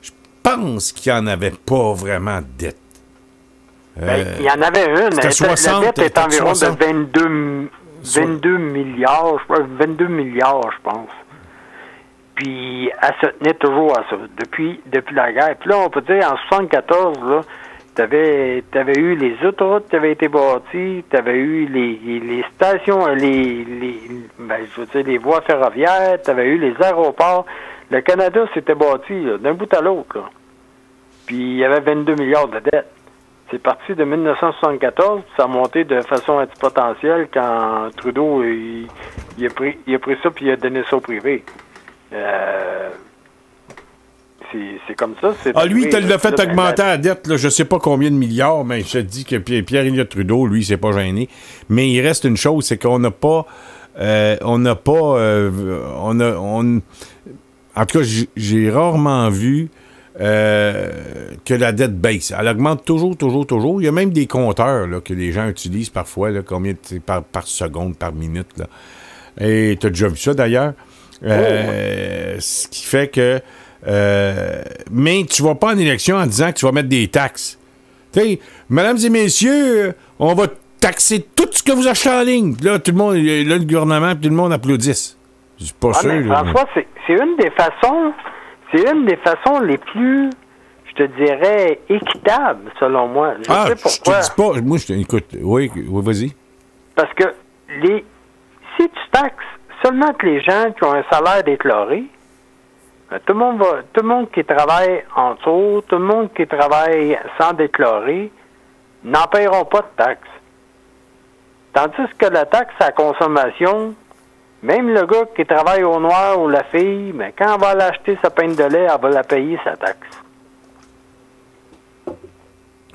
je pense qu'il n'y en avait pas vraiment de dette. Il y en avait une. C'était 60, la dette est environ 60. de 22 milliards, je pense. Puis, elle se tenait toujours à ça, depuis la guerre. Puis là, on peut dire, en 74, là, t'avais eu les autoroutes qui avaient été bâties, t'avais eu les stations, les voies ferroviaires, t'avais eu les aéroports. Le Canada s'était bâti là, d'un bout à l'autre. Là. Puis il y avait 22 milliards de dettes. C'est parti de 1974, ça a monté de façon exponentielle quand Trudeau il a pris ça puis il a donné ça au privé. C'est comme ça. Lui, il l'a fait augmenter la dette, là, je sais pas combien de milliards, mais je te dis que Pierre-Éliott Trudeau, lui, il s'est pas gêné. Mais il reste une chose, c'est qu'on n'a pas... en tout cas, j'ai rarement vu que la dette baisse. Elle augmente toujours. Il y a même des compteurs là, que les gens utilisent parfois, là, combien par seconde, par minute. Là. Et tu as déjà vu ça, d'ailleurs. Ce qui fait que... mais tu vas pas en élection en disant que tu vas mettre des taxes. Tu sais, mesdames et messieurs, on va taxer tout ce que vous achetez en ligne. Là, tout le monde, là, le gouvernement, tout le monde applaudisse. Je suis pas sûr. François, c'est une des façons les plus, je te dirais, équitables, selon moi. Je sais pourquoi. Je te dis pas. Moi, écoute, oui, vas-y. Parce que si tu taxes seulement que les gens qui ont un salaire déclaré, tout le monde qui travaille en dessous, tout le monde qui travaille sans déclarer, n'en paieront pas de taxes. Tandis que la taxe à consommation, même le gars qui travaille au noir ou la fille, mais quand elle va aller acheter sa pinte de lait, elle va la payer, sa taxe.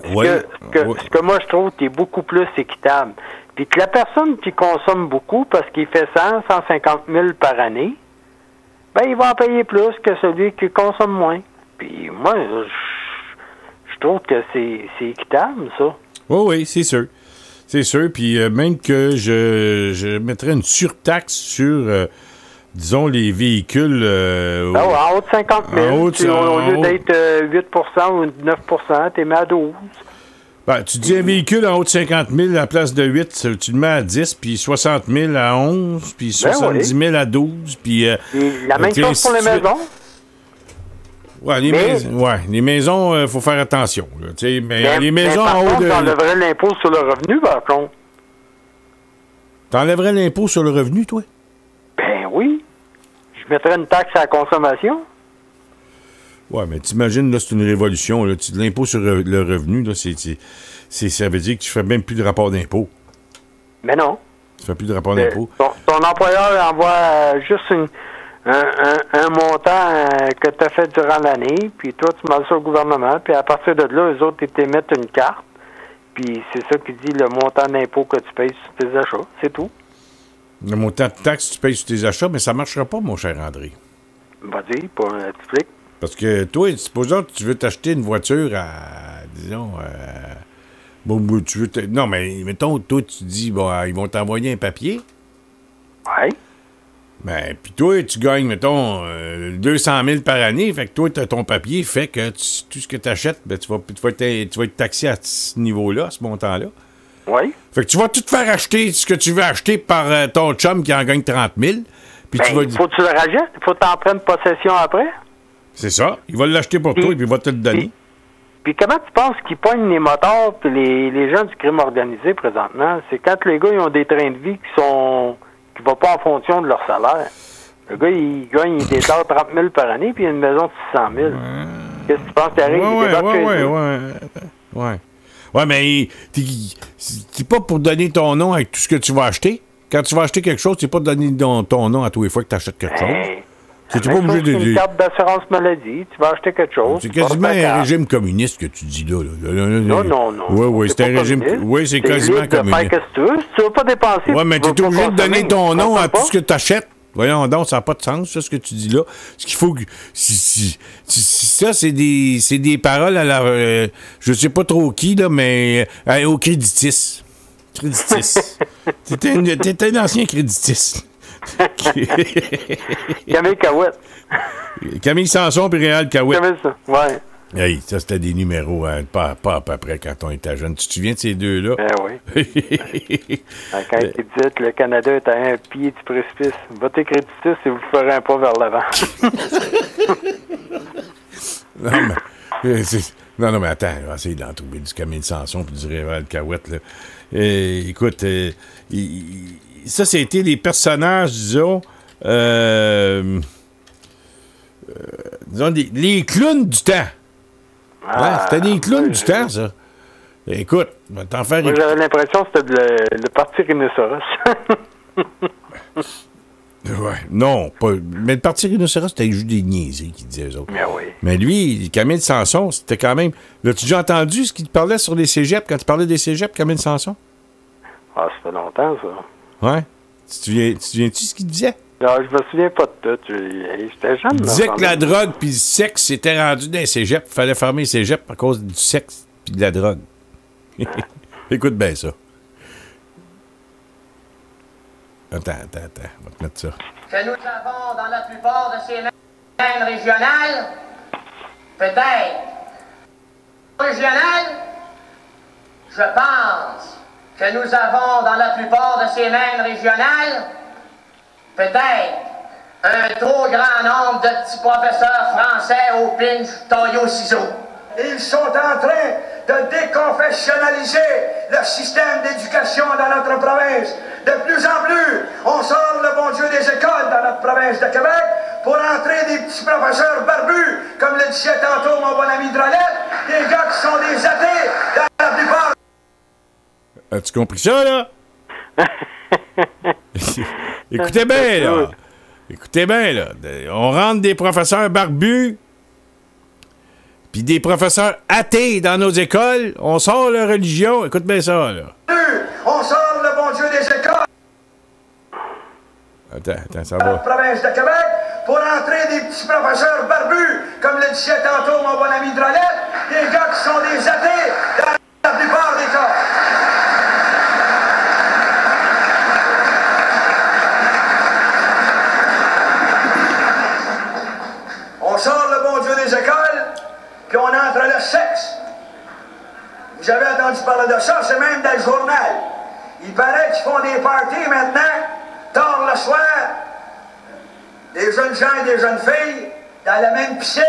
Ce que moi je trouve qui est beaucoup plus équitable. Puis que la personne qui consomme beaucoup, parce qu'il fait 150 000 par année, ben il va en payer plus que celui qui consomme moins. Puis moi, je trouve que c'est équitable, ça. Oui, c'est sûr. C'est sûr. Puis même que je mettrais une surtaxe sur, disons, les véhicules... en haut de 50 000, au lieu d'être 8 ou 9 t'es mis à 12. Ben, tu dis un véhicule en haut de 50 000 à la place de 8, tu le mets à 10, puis 60 000 à 11, puis 70 000 à 12, puis... la même chose pour les maisons. Ouais, les maisons, il faut faire attention. Là, mais les maisons en haut de... T'enlèverais l'impôt sur le revenu, par contre. T'enlèverais l'impôt sur le revenu, toi? Ben oui. Je mettrais une taxe à la consommation. Ouais, mais t'imagines, là, c'est une révolution. Là. L'impôt sur le revenu, là, ça veut dire que tu fais même plus de rapport d'impôt. Mais non. Tu fais plus de rapport d'impôt. Ton employeur envoie juste un montant que tu as fait durant l'année, puis toi, tu mets ça au gouvernement, puis à partir de là, eux autres, ils t'émettent une carte, puis c'est ça qui dit le montant d'impôt que tu payes sur tes achats. C'est tout. Le montant de taxe que tu payes sur tes achats, mais ça ne marchera pas, mon cher André. Vas-y, t'expliques. Parce que toi, supposons que tu veux t'acheter une voiture à, disons, non, mais mettons, toi, tu dis, bon, ils vont t'envoyer un papier. Oui. Ben, puis toi, tu gagnes, mettons, 200 000 par année. Fait que toi, ton papier fait que tout ce que tu achètes, ben, tu vas être taxé à ce niveau-là, à ce montant-là. Oui. Fait que tu vas tout te faire acheter ce que tu veux acheter par ton chum qui en gagne 30 000. Puis ben, faut que tu le rajettes. Faut que tu en prennes possession après. C'est ça. Il va l'acheter pour toi et puis il va te le donner. Puis comment tu penses qu'ils pognent les motards puis les gens du crime organisé présentement? C'est quand les gars ils ont des trains de vie qui vont pas en fonction de leur salaire. Le gars, il gagne, il déclare 30 000 par année puis il a une maison de 600 000. Qu'est-ce que tu penses qui arrive? Ouais, mais c'est pas pour donner ton nom avec tout ce que tu vas acheter. Quand tu vas acheter quelque chose, c'est pas donner ton nom à tous les fois que tu achètes quelque chose. Tu n'es pas obligé de... Une carte d'assurance maladie, tu vas acheter quelque chose. C'est quasiment un régime communiste que tu dis là. Non. Oui, c'est un régime... Oui, c'est quasiment communiste. Qu'est-ce que tu veux? Si tu veux pas dépenser... Oui, mais tu es obligé de donner ton nom à tout ce que tu achètes. Voyons donc, ça n'a pas de sens, ça, ce que tu dis là. Ce qu'il faut que... Si ça, c'est des paroles à la... je sais pas trop qui, là, mais... au créditis. Créditis. T'es un ancien créditis. Camille Cahouette. Camille Sanson puis Réal Cahouette. Ouais. Hey, ça, c'était des numéros, hein, pas à peu près quand on était jeune. Tu te souviens de ces deux-là? Oui. Quand il dit que le Canada est à un pied du précipice, votez créditis et vous ferez un pas vers l'avant. Non, mais attends, on va essayer d'en trouver du Camille Sanson puis du Réal Cahouette, là. Écoute, ça, c'était les personnages, disons, les clowns du temps. C'était des clowns du temps, ça. Écoute, on va t'en faire... Moi, j'avais l'impression que c'était le parti rhinocéros. Ouais, non, pas... Mais le parti rhinocéros, c'était juste des niaiseries qu'ils disaient, eux autres. Mais oui. Mais lui, Camille Sanson, c'était quand même... L'as-tu déjà entendu ce qu'il parlait sur les cégeps, quand tu parlais des cégeps, Camille Sanson? Ah, ça fait longtemps, ça. Ouais. Tu te souviens-tu ce qu'il disait? Non, je me souviens pas de tout. J'étais jeune. Il disait que la drogue puis le sexe s'était rendu dans les cégeps. Il fallait fermer les cégeps à cause du sexe puis de la drogue. Écoute bien ça. Attends. On va te mettre ça. Que nous avons dans la plupart de ces mêmes régionales, peut-être. Régionales, je pense que nous avons dans la plupart de ces mêmes régionales, peut-être, un trop grand nombre de petits professeurs français au pinch, taille au ciseau. Ils sont en train de déconfessionnaliser le système d'éducation dans notre province. De plus en plus, on sort le bon Dieu des écoles dans notre province de Québec pour entrer des petits professeurs barbus, comme le disait tantôt mon bon ami Drolette, des gars qui sont des athées dans la plupart. As-tu compris ça, là? Écoutez bien, là. Écoutez bien, là. On rentre des professeurs barbus puis des professeurs athées dans nos écoles. On sort la religion. Écoute bien ça, là. On sort le bon Dieu des écoles. Attends, ça Dans va. la province de Québec pour entrer des petits professeurs barbus, comme le disait tantôt mon bon ami Drolette, des gars qui sont des athées dans la plupart des cas. On sort le bon Dieu des écoles, puis on entre le sexe. Vous avez entendu parler de ça, c'est même dans le journal. Il paraît qu'ils font des parties maintenant, tard le soir, des jeunes gens et des jeunes filles, dans la même piscine,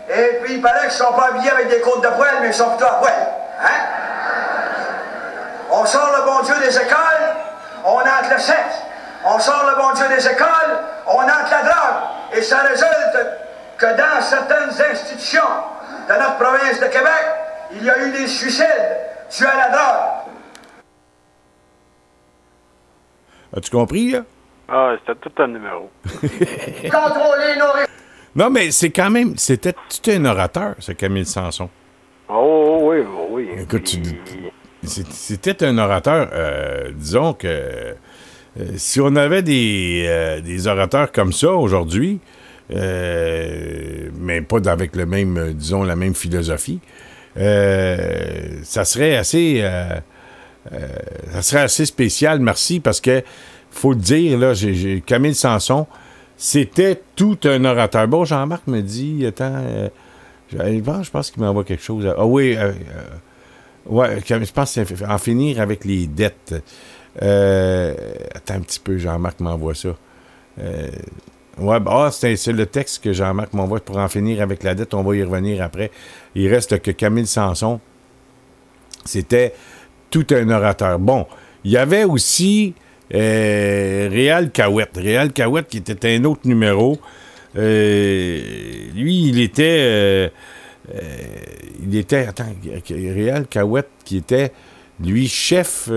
et puis il paraît qu'ils ne sont pas habillés avec des côtes de poêle, mais ils sont plutôt à poêle. Hein? On sort le bon Dieu des écoles, on entre le sexe. On sort le bon Dieu des écoles, on entre la drogue. Et ça résulte que dans certaines institutions de notre province de Québec, il y a eu des suicides dus à la drogue. As-tu compris, là? Ah, c'était tout un numéro. Contrôler nos Non, mais c'est quand même... C'était tout un orateur, ce Camille Sanson. Oh, oui. Écoute, c'était un orateur. Disons que si on avait des orateurs comme ça aujourd'hui, mais pas avec le même, disons, la même philosophie, ça serait assez spécial, merci, parce que faut le dire, là, Camille Sanson, c'était tout un orateur. Bon, Jean-Marc me dit, attends, je pense qu'il m'envoie quelque chose. Ah oui, ouais, je pense que c'est en finir avec les dettes. Attends un petit peu, Jean-Marc m'envoie ça. Ouais, c'est le texte que Jean-Marc m'envoie pour en finir avec la dette. On va y revenir après. Il reste que Camille Sanson, c'était tout un orateur. Bon, il y avait aussi Réal Cahouette. Réal Cahouette qui était un autre numéro. Lui, il était... attends, Réal Cahouette qui était, lui, chef...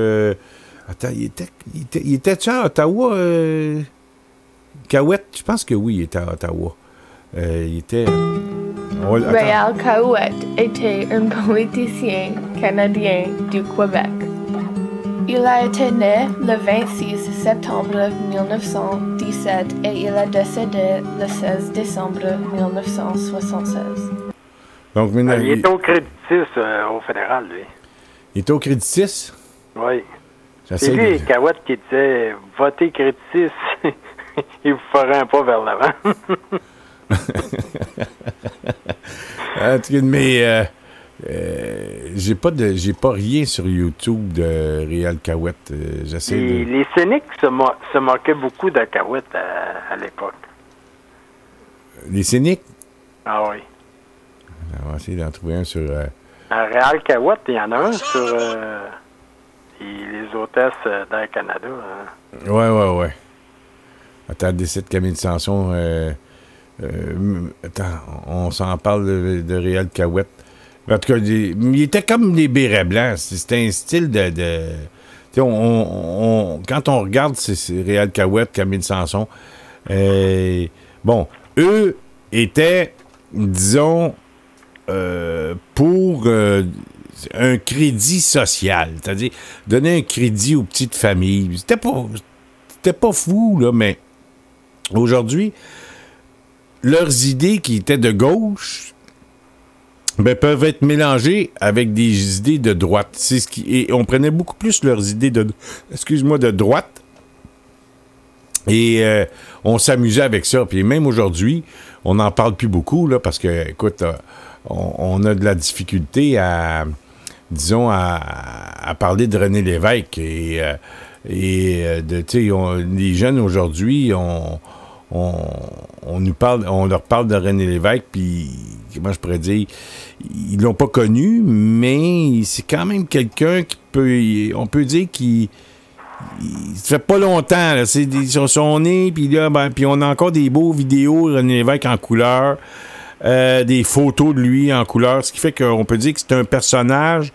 attends, il était-tu à Ottawa? Cahouette, je pense que oui, il était à Ottawa. Il était... Réal Cahouette était un politicien canadien du Québec. Il a été né le 26 septembre 1917 et il a décédé le 16 décembre 1976. Donc, Il était au Crédit 6 au fédéral, lui. Il était au Crédit 6? Oui. J'essaie C'est lui, de... Cahouette, qui disait « Votez Crédit 6, il vous ferait un pas vers l'avant. » Mais j'ai pas rien sur YouTube de Réal Cahouette. J'essaie de... Les cyniques se moquaient beaucoup de Cahouette à l'époque. Les cyniques? Ah oui. On va essayer d'en trouver un sur... Réal Cahouette, il y en a un sur les hôtesses d'Air Canada. Hein. Ouais. Attends, décide Camille Sanson. Attends, on s'en parle de Réal Cahouette. En tout cas, il était comme les bérets blancs. C'était un style de quand on regarde c'est Réal Cahouette, Camille Sanson, bon, eux étaient, disons, pour un crédit social, c'est-à-dire donner un crédit aux petites familles. C'était pas fou, là, mais aujourd'hui, leurs idées qui étaient de gauche peuvent être mélangées avec des idées de droite. C'est ce qui, et on prenait beaucoup plus leurs idées de droite et on s'amusait avec ça. Puis même aujourd'hui, on n'en parle plus beaucoup là, parce que, écoute, on a de la difficulté à parler de René Lévesque et les jeunes aujourd'hui, on leur parle de René Lévesque, puis comment je pourrais dire, ils l'ont pas connu, mais c'est quand même quelqu'un on peut dire qu'il ça fait pas longtemps, là, c'est son nez, puis là, puis on a encore des beaux vidéos de René Lévesque en couleur, des photos de lui en couleur, ce qui fait qu'on peut dire que c'est un personnage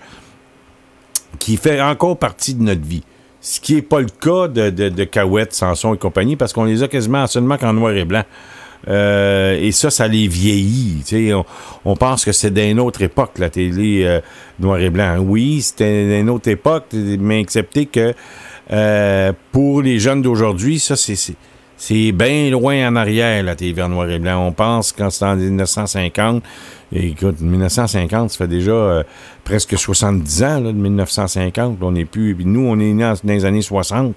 qui fait encore partie de notre vie. Ce qui n'est pas le cas de Cahouette, Sanson et compagnie, parce qu'on les a quasiment seulement qu'en noir et blanc. Et ça les vieillit. On pense que c'est d'une autre époque, la télé noir et blanc. Oui, c'était d'une autre époque, mais acceptez que pour les jeunes d'aujourd'hui, ça, c'est bien loin en arrière, la télé en noir et blanc. On pense quand c'était en 1950. Et écoute, 1950, ça fait déjà presque 70 ans, là, de 1950. On n'est plus... Puis nous, on est nés dans les années 60.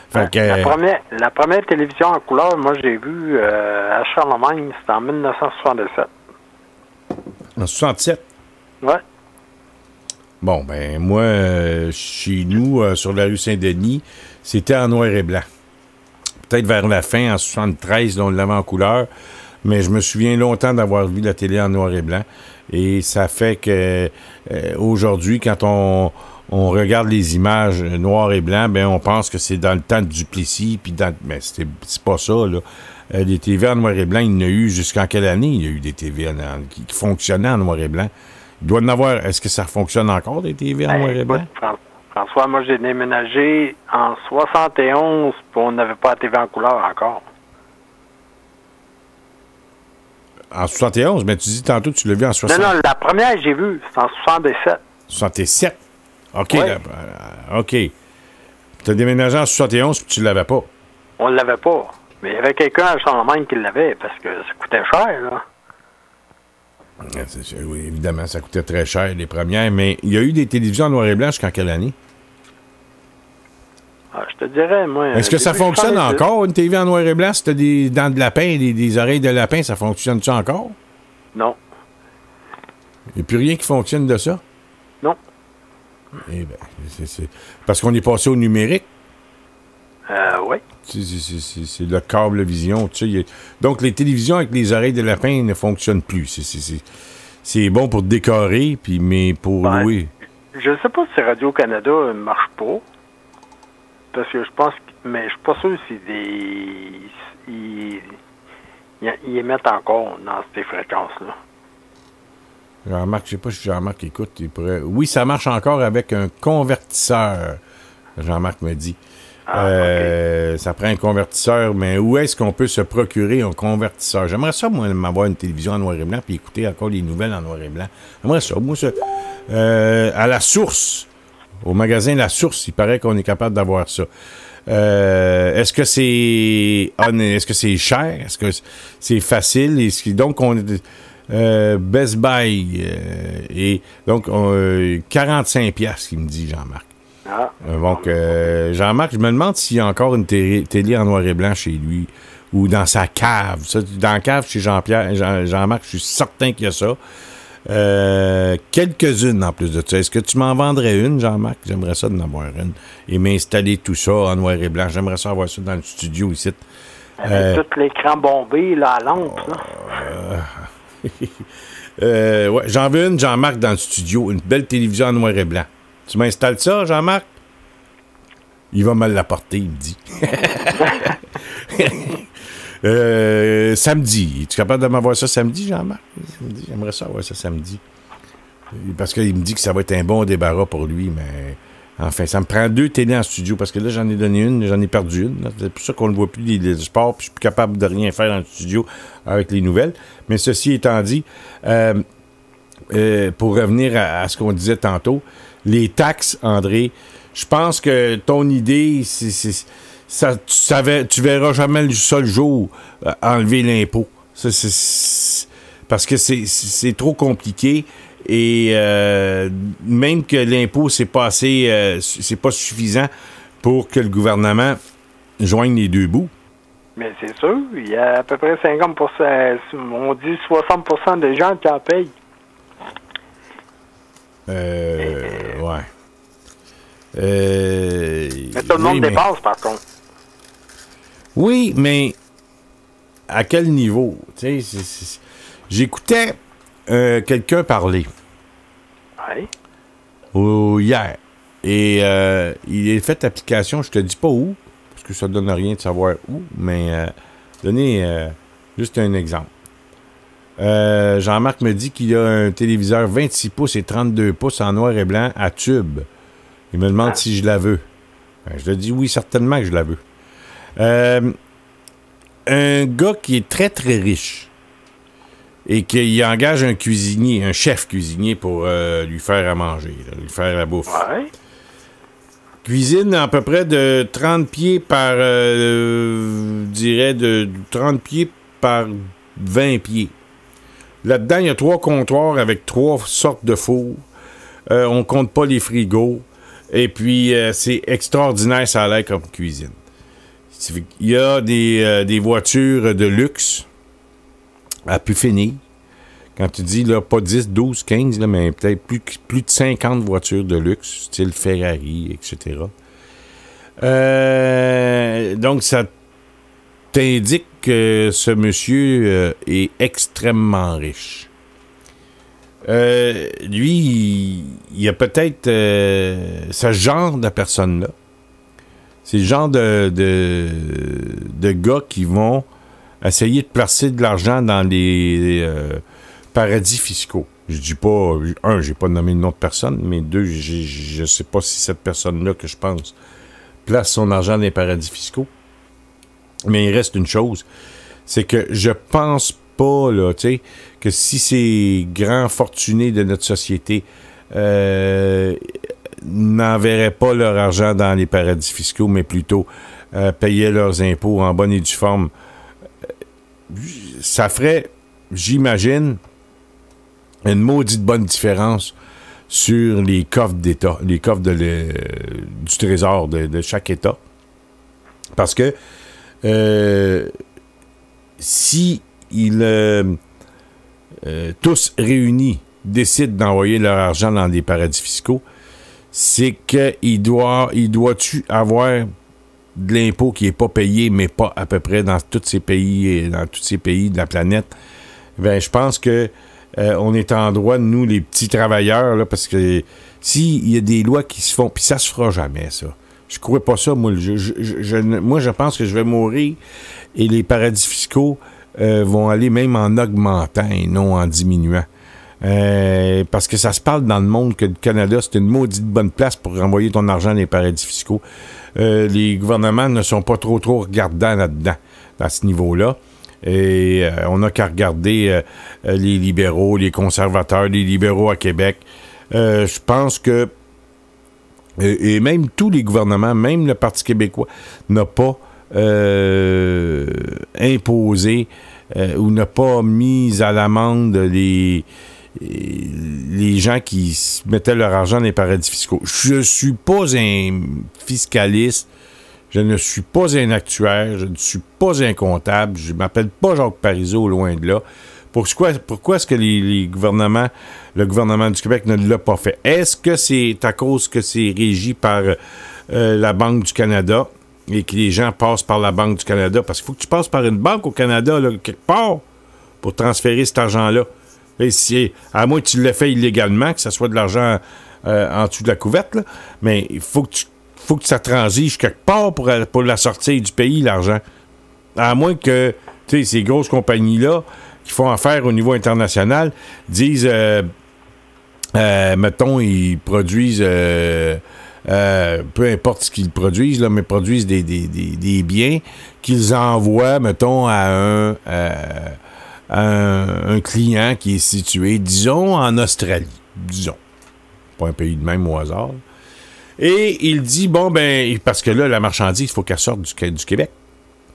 Fait que, la première télévision en couleur, moi, j'ai vu à Charlemagne, c'était en 1977. En 67? Ouais. Bon, ben moi, chez nous, sur la rue Saint-Denis, c'était en noir et blanc. Peut-être vers la fin, en 73, là, on l'avait en couleur. Mais je me souviens longtemps d'avoir vu la télé en noir et blanc. Et ça fait que aujourd'hui, quand on regarde les images noir et blanc, ben on pense que c'est dans le temps de Duplessis. Mais c'est pas ça, là. Les TV en noir et blanc, il y en a eu jusqu'en quelle année? Il y a eu des TV qui fonctionnaient en noir et blanc. Il doit en avoir. Est-ce que ça fonctionne encore, des TV en noir et blanc? François, moi, j'ai déménagé en 71, puis on n'avait pas la TV en couleur encore. En 71, mais tu dis tantôt que tu l'as vu en 60. Non, la première que j'ai vue, c'est en 77. 67? OK. Ouais. OK. Tu as déménagé en 71 puis tu l'avais pas. On l'avait pas. Mais il y avait quelqu'un à Charlemagne qui l'avait parce que ça coûtait cher, là. Oui, évidemment, ça coûtait très cher, les premières. Mais il y a eu des télévisions en noir et blanc jusqu'en quelle année? Ah, je te dirais, moi... Est-ce que ça fonctionne encore, une TV en noir et blanc? Si tu as des dents de lapin, des oreilles de lapin, ça fonctionne-tu encore? Non. Il n'y a plus rien qui fonctionne de ça? Non. Eh bien, c'est parce qu'on est passé au numérique? Oui. C'est le câble vision. Tu sais, donc, les télévisions avec les oreilles de lapin ne fonctionnent plus. C'est bon pour décorer, mais pour louer. Je sais pas si Radio-Canada ne marche pas. Parce que je pense... Mais je suis pas sûr si ils émettent encore dans ces fréquences-là. Jean-Marc, je sais pas si Jean-Marc écoute. Oui, ça marche encore avec un convertisseur, Jean-Marc me dit. Ça prend un convertisseur, mais où est-ce qu'on peut se procurer un convertisseur? J'aimerais ça, moi, m'avoir une télévision en noir et blanc puis écouter encore les nouvelles en noir et blanc. J'aimerais ça. Moi, à La Source, au magasin La Source, il paraît qu'on est capable d'avoir ça. Est-ce que c'est cher? Est-ce que c'est facile? Donc, on Best Buy et donc 45$, il me dit Jean-Marc. Donc, Jean-Marc, je me demande s'il y a encore une télé en noir et blanc chez lui ou dans sa cave. Ça, dans la cave chez Jean-Marc, je suis certain qu'il y a ça. Quelques-unes en plus de ça. Est-ce que tu m'en vendrais une, Jean-Marc? J'aimerais ça d'en avoir une et m'installer tout ça en noir et blanc. J'aimerais ça avoir ça dans le studio ici. Avec tout l'écran bombé, la lampe, là. Ouais, j'en veux une, Jean-Marc, dans le studio. Une belle télévision en noir et blanc. Tu m'installes ça, Jean-Marc? Il va me l'apporter, il me dit. Samedi. Es-tu capable de m'avoir ça samedi, Jean-Marc? J'aimerais ça avoir ça samedi. Parce qu'il me dit que ça va être un bon débarras pour lui, mais enfin, ça me prend 2 télés en studio, parce que là, j'en ai donné une, j'en ai perdu une. C'est pour ça qu'on ne voit plus les sports, puis je suis plus capable de rien faire dans le studio avec les nouvelles. Mais ceci étant dit, pour revenir à ce qu'on disait tantôt, les taxes, André, je pense que ton idée, tu verras jamais le seul jour enlever l'impôt. Parce que c'est trop compliqué et même que l'impôt c'est pas suffisant pour que le gouvernement joigne les deux bouts. Mais c'est sûr, il y a à peu près 50%, on dit 60% des gens qui en payent. Ouais. Mais tout le monde dépasse, par contre. Oui, mais à quel niveau? J'écoutais quelqu'un parler. Oui. Hier. Et il a fait application, je te dis pas où, parce que ça donne rien de savoir où, mais donner juste un exemple. Jean-Marc me dit qu'il a un téléviseur 26 pouces et 32 pouces en noir et blanc à tube. Il me demande si je la veux. Je lui dis oui, certainement que je la veux. Un gars qui est très, très riche et qui engage un cuisinier, un chef cuisinier pour lui faire à manger, lui faire la bouffe. Ouais. Cuisine à peu près de 30 pieds par, je dirais, de 30 pieds par 20 pieds. Là-dedans, il y a 3 comptoirs avec 3 sortes de fours. On compte pas les frigos. Et puis, c'est extraordinaire, ça a l'air comme cuisine. Il y a des voitures de luxe à pu finir. Quand tu dis, là, pas 10, 12, 15, là, mais peut-être plus de 50 voitures de luxe, style Ferrari, etc. Donc, ça t'indique que ce monsieur est extrêmement riche. Lui, il y a peut-être ce genre de personne-là. C'est le genre de gars qui vont essayer de placer de l'argent dans les paradis fiscaux. Je dis pas, j'ai pas nommé le nom de personne, mais 2, je sais pas si cette personne-là que je pense place son argent dans les paradis fiscaux. Mais il reste une chose, c'est que je pense pas, là, tu sais, que si ces grands fortunés de notre société n'enverraient pas leur argent dans les paradis fiscaux, mais plutôt payaient leurs impôts en bonne et due forme, ça ferait, j'imagine, une maudite bonne différence sur les coffres d'État, les coffres du trésor de chaque État. Parce que si tous réunis décident d'envoyer leur argent dans des paradis fiscaux, c'est qu'il doit-tu avoir de l'impôt qui n'est pas payé, mais pas à peu près dans tous ces pays de la planète. Ben, je pense que on est en droit, nous, les petits travailleurs, là, parce que s'il y a des lois qui se font, puis ça se fera jamais, ça. Je crois pas ça, moi. Moi, je pense que je vais mourir et les paradis fiscaux vont aller même en augmentant et non en diminuant. Parce que ça se parle dans le monde que le Canada, c'est une maudite bonne place pour renvoyer ton argent dans les paradis fiscaux. Les gouvernements ne sont pas trop regardants là-dedans, à ce niveau-là. Et on n'a qu'à regarder les libéraux, les conservateurs, les libéraux à Québec. Je pense que et même tous les gouvernements, même le Parti québécois, n'a pas imposé ou n'a pas mis à l'amende les gens qui mettaient leur argent dans les paradis fiscaux. Je ne suis pas un fiscaliste, je ne suis pas un actuaire, je ne suis pas un comptable, je ne m'appelle pas Jacques Parizeau, loin de là. Pourquoi est-ce que le gouvernement du Québec ne l'a pas fait? Est-ce que c'est à cause que c'est régi par la Banque du Canada et que les gens passent par la Banque du Canada? Parce qu'il faut que tu passes par une banque au Canada, là, quelque part, pour transférer cet argent-là. Et à moins que tu l'aies fait illégalement, que ce soit de l'argent en dessous de la couverte, là, mais il faut que ça transige quelque part pour la sortir du pays, l'argent. À moins que, tu sais, ces grosses compagnies-là qui font affaire au niveau international disent, mettons, ils produisent, peu importe ce qu'ils produisent, là, mais produisent des biens qu'ils envoient, mettons, à un client qui est situé, disons, en Australie. Disons. Pas un pays de même au hasard. Et il dit, bon, ben, parce que là, la marchandise, il faut qu'elle sorte du Québec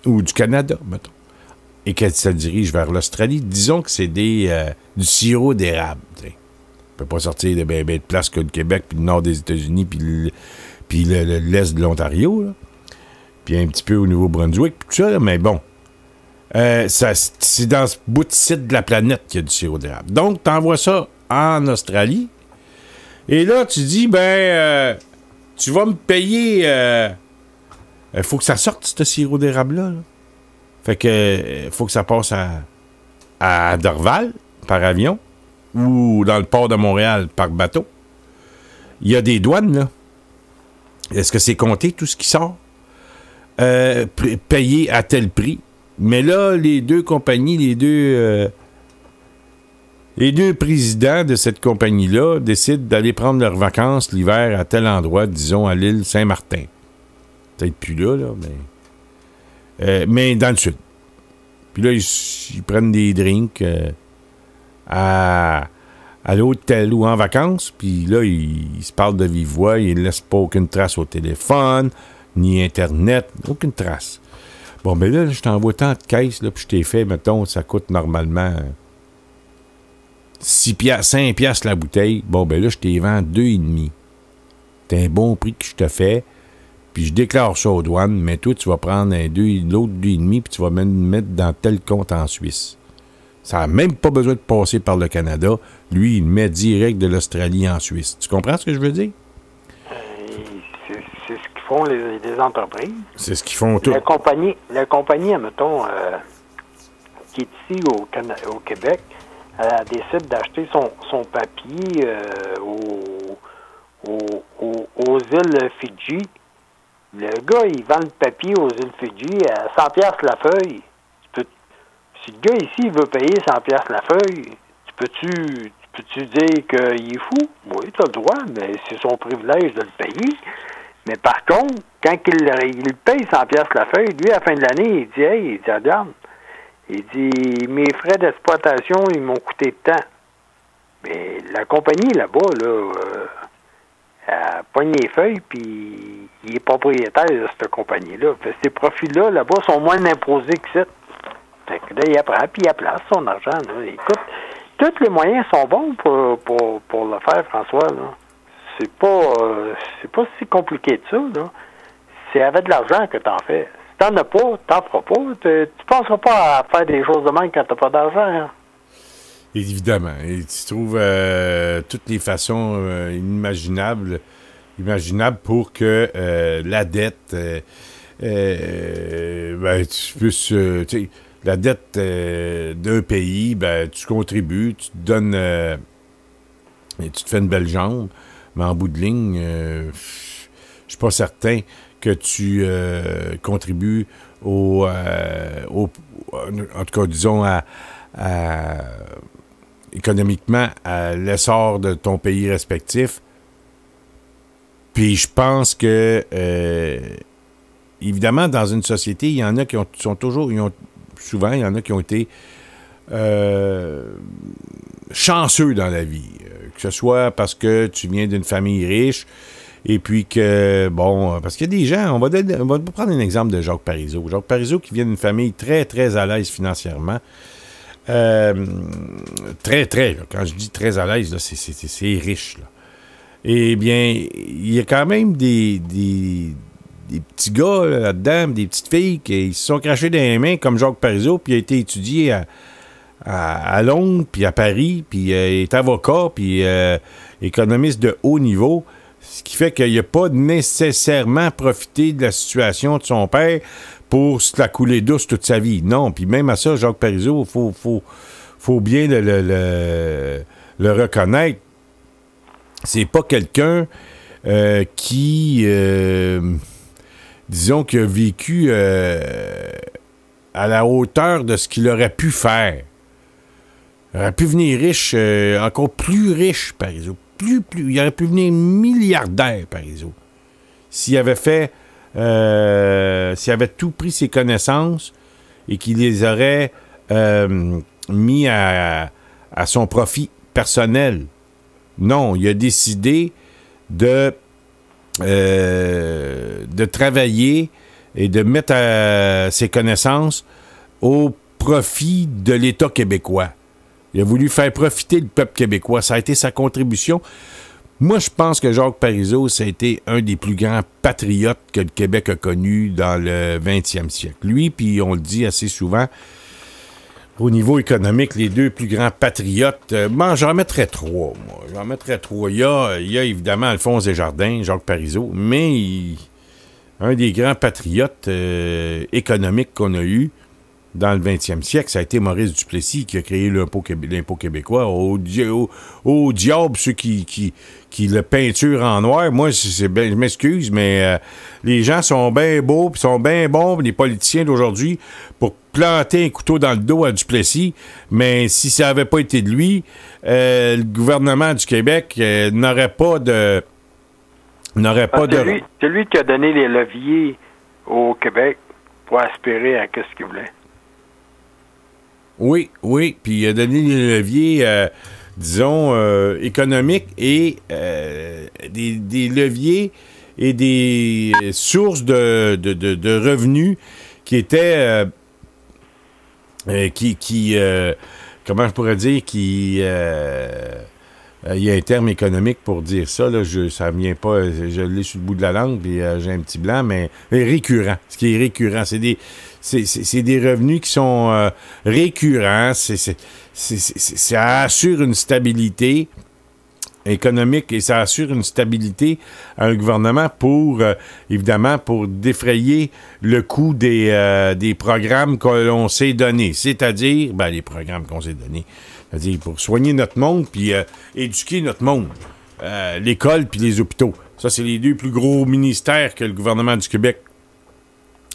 ou du Canada, mettons. Et qu'elle se dirige vers l'Australie. Disons que c'est du sirop d'érable. T'sais. On peut pas sortir de ben de place que le Québec, puis le nord des États-Unis, puis l'est de l'Ontario, là. Puis un petit peu au Nouveau-Brunswick, puis tout ça, là, mais bon. C'est dans ce bout de site de la planète qu'il y a du sirop d'érable. Donc, t'envoies ça en Australie. Et là, tu dis, tu vas me payer... Il faut que ça sorte, ce sirop d'érable-là. Là. Fait que faut que ça passe à Dorval, par avion, ou dans le port de Montréal, par bateau. Il y a des douanes, là. Est-ce que c'est compté, tout ce qui sort? Payé à tel prix. Mais là, les deux compagnies, les deux présidents de cette compagnie-là décident d'aller prendre leurs vacances l'hiver à tel endroit, disons à l'île Saint-Martin. Peut-être plus là, mais dans le sud. Puis là, ils prennent des drinks à l'hôtel ou en vacances, puis là, ils se parlent de vive voix, ils ne laissent pas aucune trace au téléphone, ni Internet, aucune trace. Bon, ben là, je t'envoie tant de caisses, là, puis je t'ai fait, mettons, ça coûte normalement 5 piastres la bouteille. Bon, ben là, je t'ai vends 2,5. C'est un bon prix que je te fais. Puis je déclare ça aux douanes, mais toi, tu vas prendre l'autre 2,5, puis tu vas me mettre dans tel compte en Suisse. Ça n'a même pas besoin de passer par le Canada. Lui, il met direct de l'Australie en Suisse. Tu comprends ce que je veux dire? C'est ce qu'ils font les entreprises. C'est ce qu'ils font tous. La compagnie, admettons, qui est ici au Québec, elle décide d'acheter son papier aux îles Fidji. Le gars, il vend le papier aux îles Fidji à 100 piastres la feuille. Si le gars ici, il veut payer 100 piastres la feuille, peux-tu dire qu'il est fou? Oui, tu as le droit, mais c'est son privilège de le payer. Mais par contre, quand il paye 100 piastres la feuille, lui, à la fin de l'année, il dit, regarde, il dit, mes frais d'exploitation, ils m'ont coûté de temps. Mais la compagnie, là-bas, elle pogne les feuilles, puis il est propriétaire de cette compagnie-là. Fait que ces profits-là, là-bas, sont moins imposés que ça. Fait que là, il apprend, puis il place son argent. Là. Écoute, tous les moyens sont bons pour le faire, François. Là. C'est pas si compliqué de ça. Là. C'est avec de l'argent que t'en fais. Si t'en as pas, t'en feras pas. Tu penseras pas à faire des choses de même quand t'as pas d'argent. Hein. Évidemment. Et tu trouves toutes les façons imaginables pour que la dette, tu puisses, tu sais, la dette d'un pays, tu contribues, tu te donnes, et tu te fais une belle jambe, mais en bout de ligne, je suis pas certain que tu contribues en tout cas, disons, économiquement à l'essor de ton pays respectif. Puis je pense que, évidemment, dans une société, il y en a qui souvent, il y en a qui ont été chanceux dans la vie. Que ce soit parce que tu viens d'une famille riche, et puis que, bon, parce qu'il y a des gens, on va prendre un exemple de Jacques Parizeau. Jacques Parizeau qui vient d'une famille très, très à l'aise financièrement. Très, très, là, quand je dis très à l'aise, là, c'est riche, là. Eh bien, il y a quand même des petits gars là-dedans, des petites filles qui se sont crachés dans les mains comme Jacques Parizeau, puis il a été étudié à Londres, puis à Paris, puis est avocat, puis économiste de haut niveau, ce qui fait qu'il n'a pas nécessairement profité de la situation de son père pour se la couler douce toute sa vie. Non, puis même à ça, Jacques Parizeau, faut bien le reconnaître. C'est pas quelqu'un qui, disons, qui a vécu à la hauteur de ce qu'il aurait pu faire. Il aurait pu venir riche, encore plus riche, Parizeau. Il aurait pu venir milliardaire, Parizeau. S'il avait s'il avait tout pris ses connaissances et qu'il les aurait mis à son profit personnel. Non, il a décidé de travailler et de mettre ses connaissances au profit de l'État québécois. Il a voulu faire profiter le peuple québécois. Ça a été sa contribution. Moi, je pense que Jacques Parizeau, ça a été un des plus grands patriotes que le Québec a connu dans le 20e siècle. Lui, puis on le dit assez souvent, au niveau économique, les deux plus grands patriotes, j'en mettrais trois, moi. J'en mettrais trois. Il y a évidemment Alphonse Desjardins, Jacques Parizeau, mais un des grands patriotes économiques qu'on a eu dans le 20e siècle, ça a été Maurice Duplessis qui a créé l'impôt québécois. Au diable, ceux qui le peinturent en noir. Moi, je m'excuse, mais les gens sont bien beaux, puis sont bien bons, les politiciens d'aujourd'hui, pour planter un couteau dans le dos à Duplessis. Mais si ça n'avait pas été de lui, le gouvernement du Québec n'aurait pas de... C'est lui qui a donné les leviers au Québec pour aspirer à ce qu'il voulait. Oui, puis il a donné les leviers, disons, économiques et des leviers et des sources de revenus qui étaient... comment je pourrais dire, il y a un terme économique pour dire ça, là, ça vient pas, je l'ai sur le bout de la langue, puis j'ai un petit blanc, mais récurrent. Ce qui est récurrent, c'est des revenus qui sont récurrents, ça assure une stabilité économique et ça assure une stabilité à un gouvernement pour, évidemment, pour défrayer le coût des programmes que l'on s'est donnés. C'est-à-dire, les programmes qu'on s'est donnés. C'est-à-dire pour soigner notre monde puis éduquer notre monde. L'école puis les hôpitaux. Ça, c'est les deux plus gros ministères que le gouvernement du Québec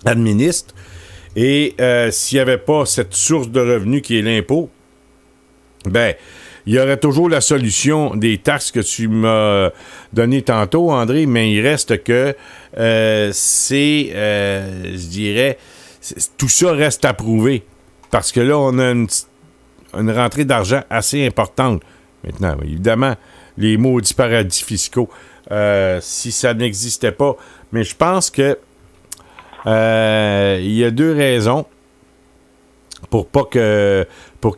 administre. Et s'il n'y avait pas cette source de revenus qui est l'impôt, il y aurait toujours la solution des taxes que tu m'as donné tantôt, André, mais il reste que je dirais, tout ça reste à prouver. Parce que là, on a une rentrée d'argent assez importante. Maintenant, évidemment, les maudits paradis fiscaux, si ça n'existait pas. Mais je pense que il y a deux raisons pour que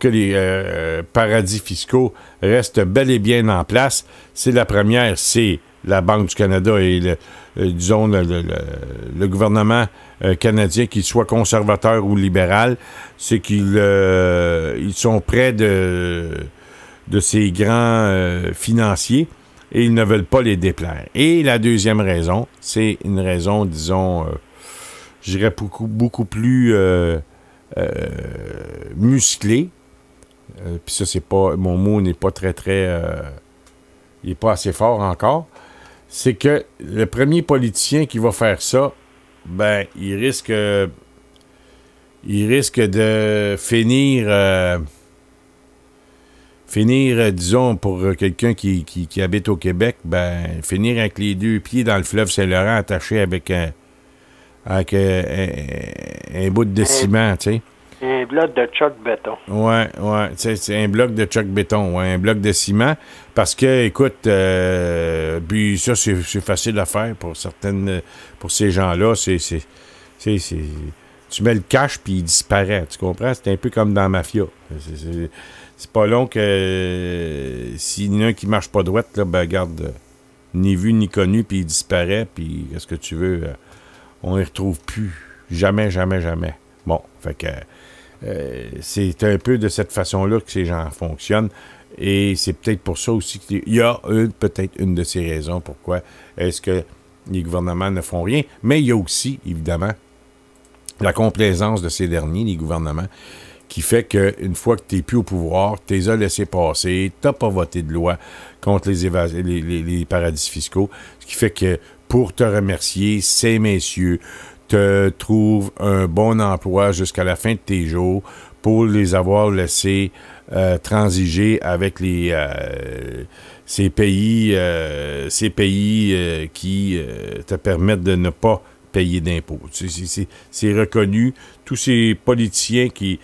les paradis fiscaux restent bel et bien en place. C'est la première, c'est la Banque du Canada et le gouvernement canadien, qu'il soit conservateur ou libéral, c'est qu'ils sont près de ces grands financiers et ils ne veulent pas les déplaire. Et la deuxième raison, c'est une raison, disons, je dirais beaucoup plus musclé. Puis ça, c'est pas... Mon mot n'est pas très... il n'est pas assez fort encore. C'est que le premier politicien qui va faire ça, il risque de finir finir, disons, pour quelqu'un qui habite au Québec, finir avec les 2 pieds dans le fleuve Saint-Laurent attachés avec un bout de ciment, tu sais. Un bloc de choc béton. Ouais, c'est un bloc de choc béton, un bloc de ciment, parce que, écoute, puis ça, c'est facile à faire pour ces gens-là, tu mets le cash, puis il disparaît, tu comprends? C'est un peu comme dans Mafia. C'est pas long que s'il y en a un qui marche pas droite, là, regarde, ni vu ni connu, puis il disparaît, puis qu'est-ce que tu veux, on ne les retrouve plus. Jamais, jamais, jamais. Bon, fait que c'est un peu de cette façon-là que ces gens fonctionnent, et c'est peut-être pour ça aussi qu'il y a peut-être une de ces raisons pourquoi est-ce que les gouvernements ne font rien, mais il y a aussi, évidemment, la complaisance de ces derniers, les gouvernements, qui fait qu'une fois que tu n'es plus au pouvoir, tu les as laissés passer, tu n'as pas voté de loi contre les paradis fiscaux, ce qui fait que pour te remercier, ces messieurs te trouvent un bon emploi jusqu'à la fin de tes jours pour les avoir laissés transiger avec ces pays qui te permettent de ne pas payer d'impôts. C'est reconnu. Tous ces politiciens qui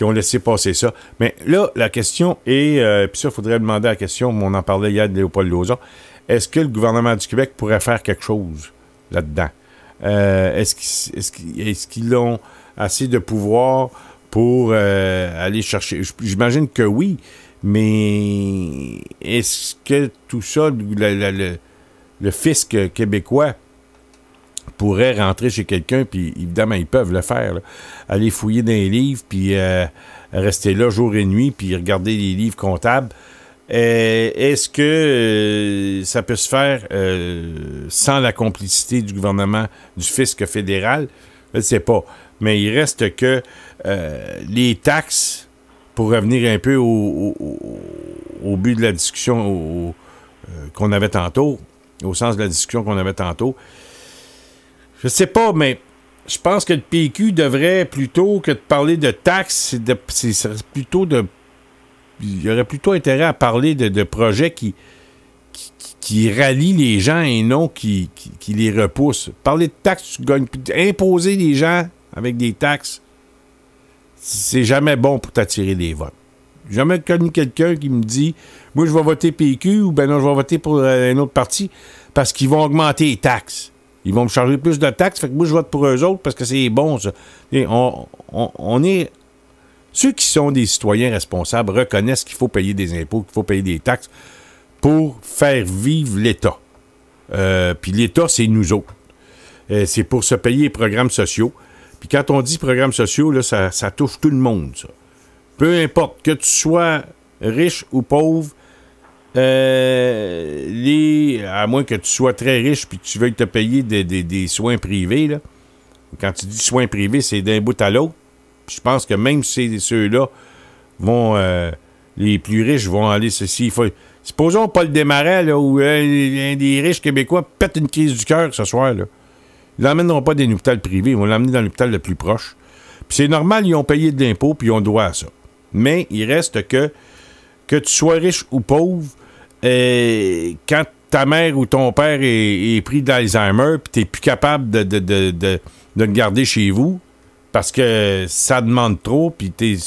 ont laissé passer ça. Mais là, la question est, puis ça, il faudrait demander la question, on en parlait hier de Léopold Lauzon, est-ce que le gouvernement du Québec pourrait faire quelque chose là-dedans? Est-ce qu'ils ont assez de pouvoir pour aller chercher? J'imagine que oui, mais est-ce que tout ça, le fisc québécois pourrait rentrer chez quelqu'un, puis évidemment, ils peuvent le faire, là. Aller fouiller dans les livres, puis rester là jour et nuit, puis regarder les livres comptables. Est-ce que ça peut se faire sans la complicité du gouvernement, du fisc fédéral? Je ne sais pas. Mais il reste que les taxes, pour revenir un peu au but de la discussion qu'on avait tantôt, au sens de la discussion qu'on avait tantôt, je sais pas, mais je pense que le PQ devrait, plutôt que de parler de taxes, il y aurait plutôt intérêt à parler de projets qui rallient les gens et non qui les repoussent. Parler de taxes, tu gagnes. Imposer les gens avec des taxes, c'est jamais bon pour t'attirer des votes. J'ai jamais connu quelqu'un qui me dit « Moi, je vais voter PQ » ou « Ben non, je vais voter pour un autre parti parce qu'ils vont augmenter les taxes. Ils vont me charger plus de taxes, fait que moi, je vote pour eux autres parce que c'est bon, ça. » On est... Ceux qui sont des citoyens responsables reconnaissent qu'il faut payer des impôts, qu'il faut payer des taxes pour faire vivre l'État. Puis l'État, c'est nous autres. C'est pour se payer les programmes sociaux. Puis quand on dit programmes sociaux, là, ça touche tout le monde, ça. Peu importe que tu sois riche ou pauvre, à moins que tu sois très riche puis que tu veuilles te payer des soins privés, là. Quand tu dis soins privés, c'est d'un bout à l'autre. Je pense que même ceux-là vont... les plus riches vont aller... Supposons Paul Desmarais, là, où un des riches Québécois pète une crise du cœur ce soir, là. Ils l'emmèneront pas dans un hôpital privé, ils vont l'emmener dans l'hôpital le plus proche. Puis c'est normal, ils ont payé de l'impôt, puis ils ont droit à ça. Mais il reste que tu sois riche ou pauvre, quand ta mère ou ton père est pris d'Alzheimer, puis t'es plus capable de le garder chez vous, parce que ça demande trop, puis t'es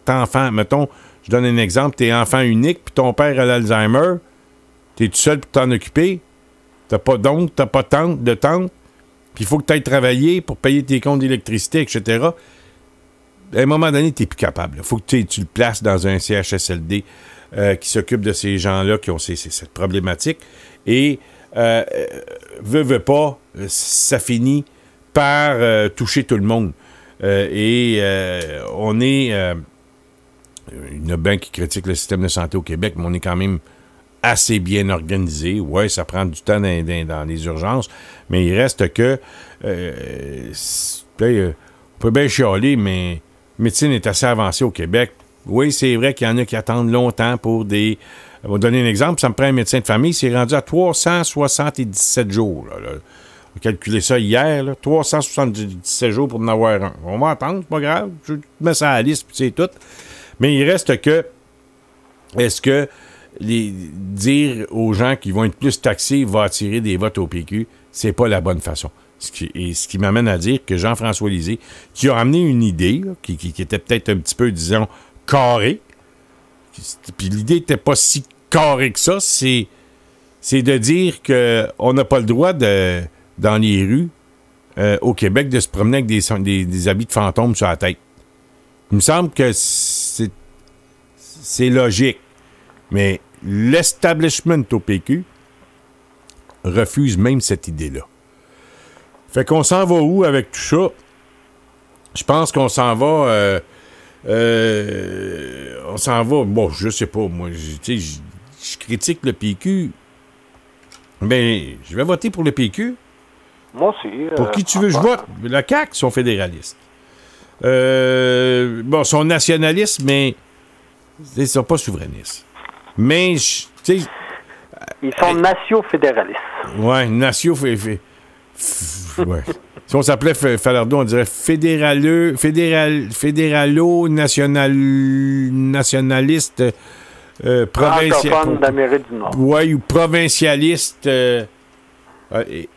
enfant, mettons, je donne un exemple, t'es enfant unique, puis ton père a l'Alzheimer, t'es tout seul pour t'en occuper, t'as pas d'oncle, t'as pas de tante, puis il faut que tu ailles travailler pour payer tes comptes d'électricité, etc. À un moment donné, t'es plus capable. Il faut que tu le places dans un CHSLD qui s'occupe de ces gens-là qui ont cette problématique, et veut pas, ça finit par toucher tout le monde. On est... il y en a bien qui critiquent le système de santé au Québec, mais on est quand même assez bien organisé. Ouais, ça prend du temps dans les urgences, mais il reste que... on peut bien chialer, mais la médecine est assez avancée au Québec. Oui, c'est vrai qu'il y en a qui attendent longtemps pour des... On va donner un exemple. Ça me prend un médecin de famille, c'est rendu à 377 jours. Là. On a calculé ça hier, là, 377 jours pour en avoir un. On va attendre, c'est pas grave. Je mets ça à la liste, puis c'est tout. Mais il reste que est-ce que dire aux gens qui vont être plus taxés va attirer des votes au PQ? C'est pas la bonne façon. Ce qui m'amène à dire que Jean-François Lisée, qui a amené une idée là, qui était peut-être un petit peu, disons, carrée, puis l'idée n'était pas si carrée que ça, c'est de dire qu'on n'a pas le droit, dans les rues, au Québec, de se promener avec des habits de fantômes sur la tête. Il me semble que c'est logique. Mais l'establishment au PQ refuse même cette idée-là. Fait qu'on s'en va où avec tout ça? Je pense qu'on s'en va... on s'en va... Bon, je sais pas, moi. Je critique le PQ. Mais je vais voter pour le PQ. Moi aussi. Pour qui tu veux, je vote. La CAQ sont fédéralistes. Bon, sont nationalistes, mais ils sont pas souverainistes. Mais, tu sais... Ils sont nacio-fédéralistes. Ouais, ouais. Si on s'appelait Falardeau, on dirait fédéralo-nationaliste francophone d'Amérique du Nord. Ouais, ou provincialiste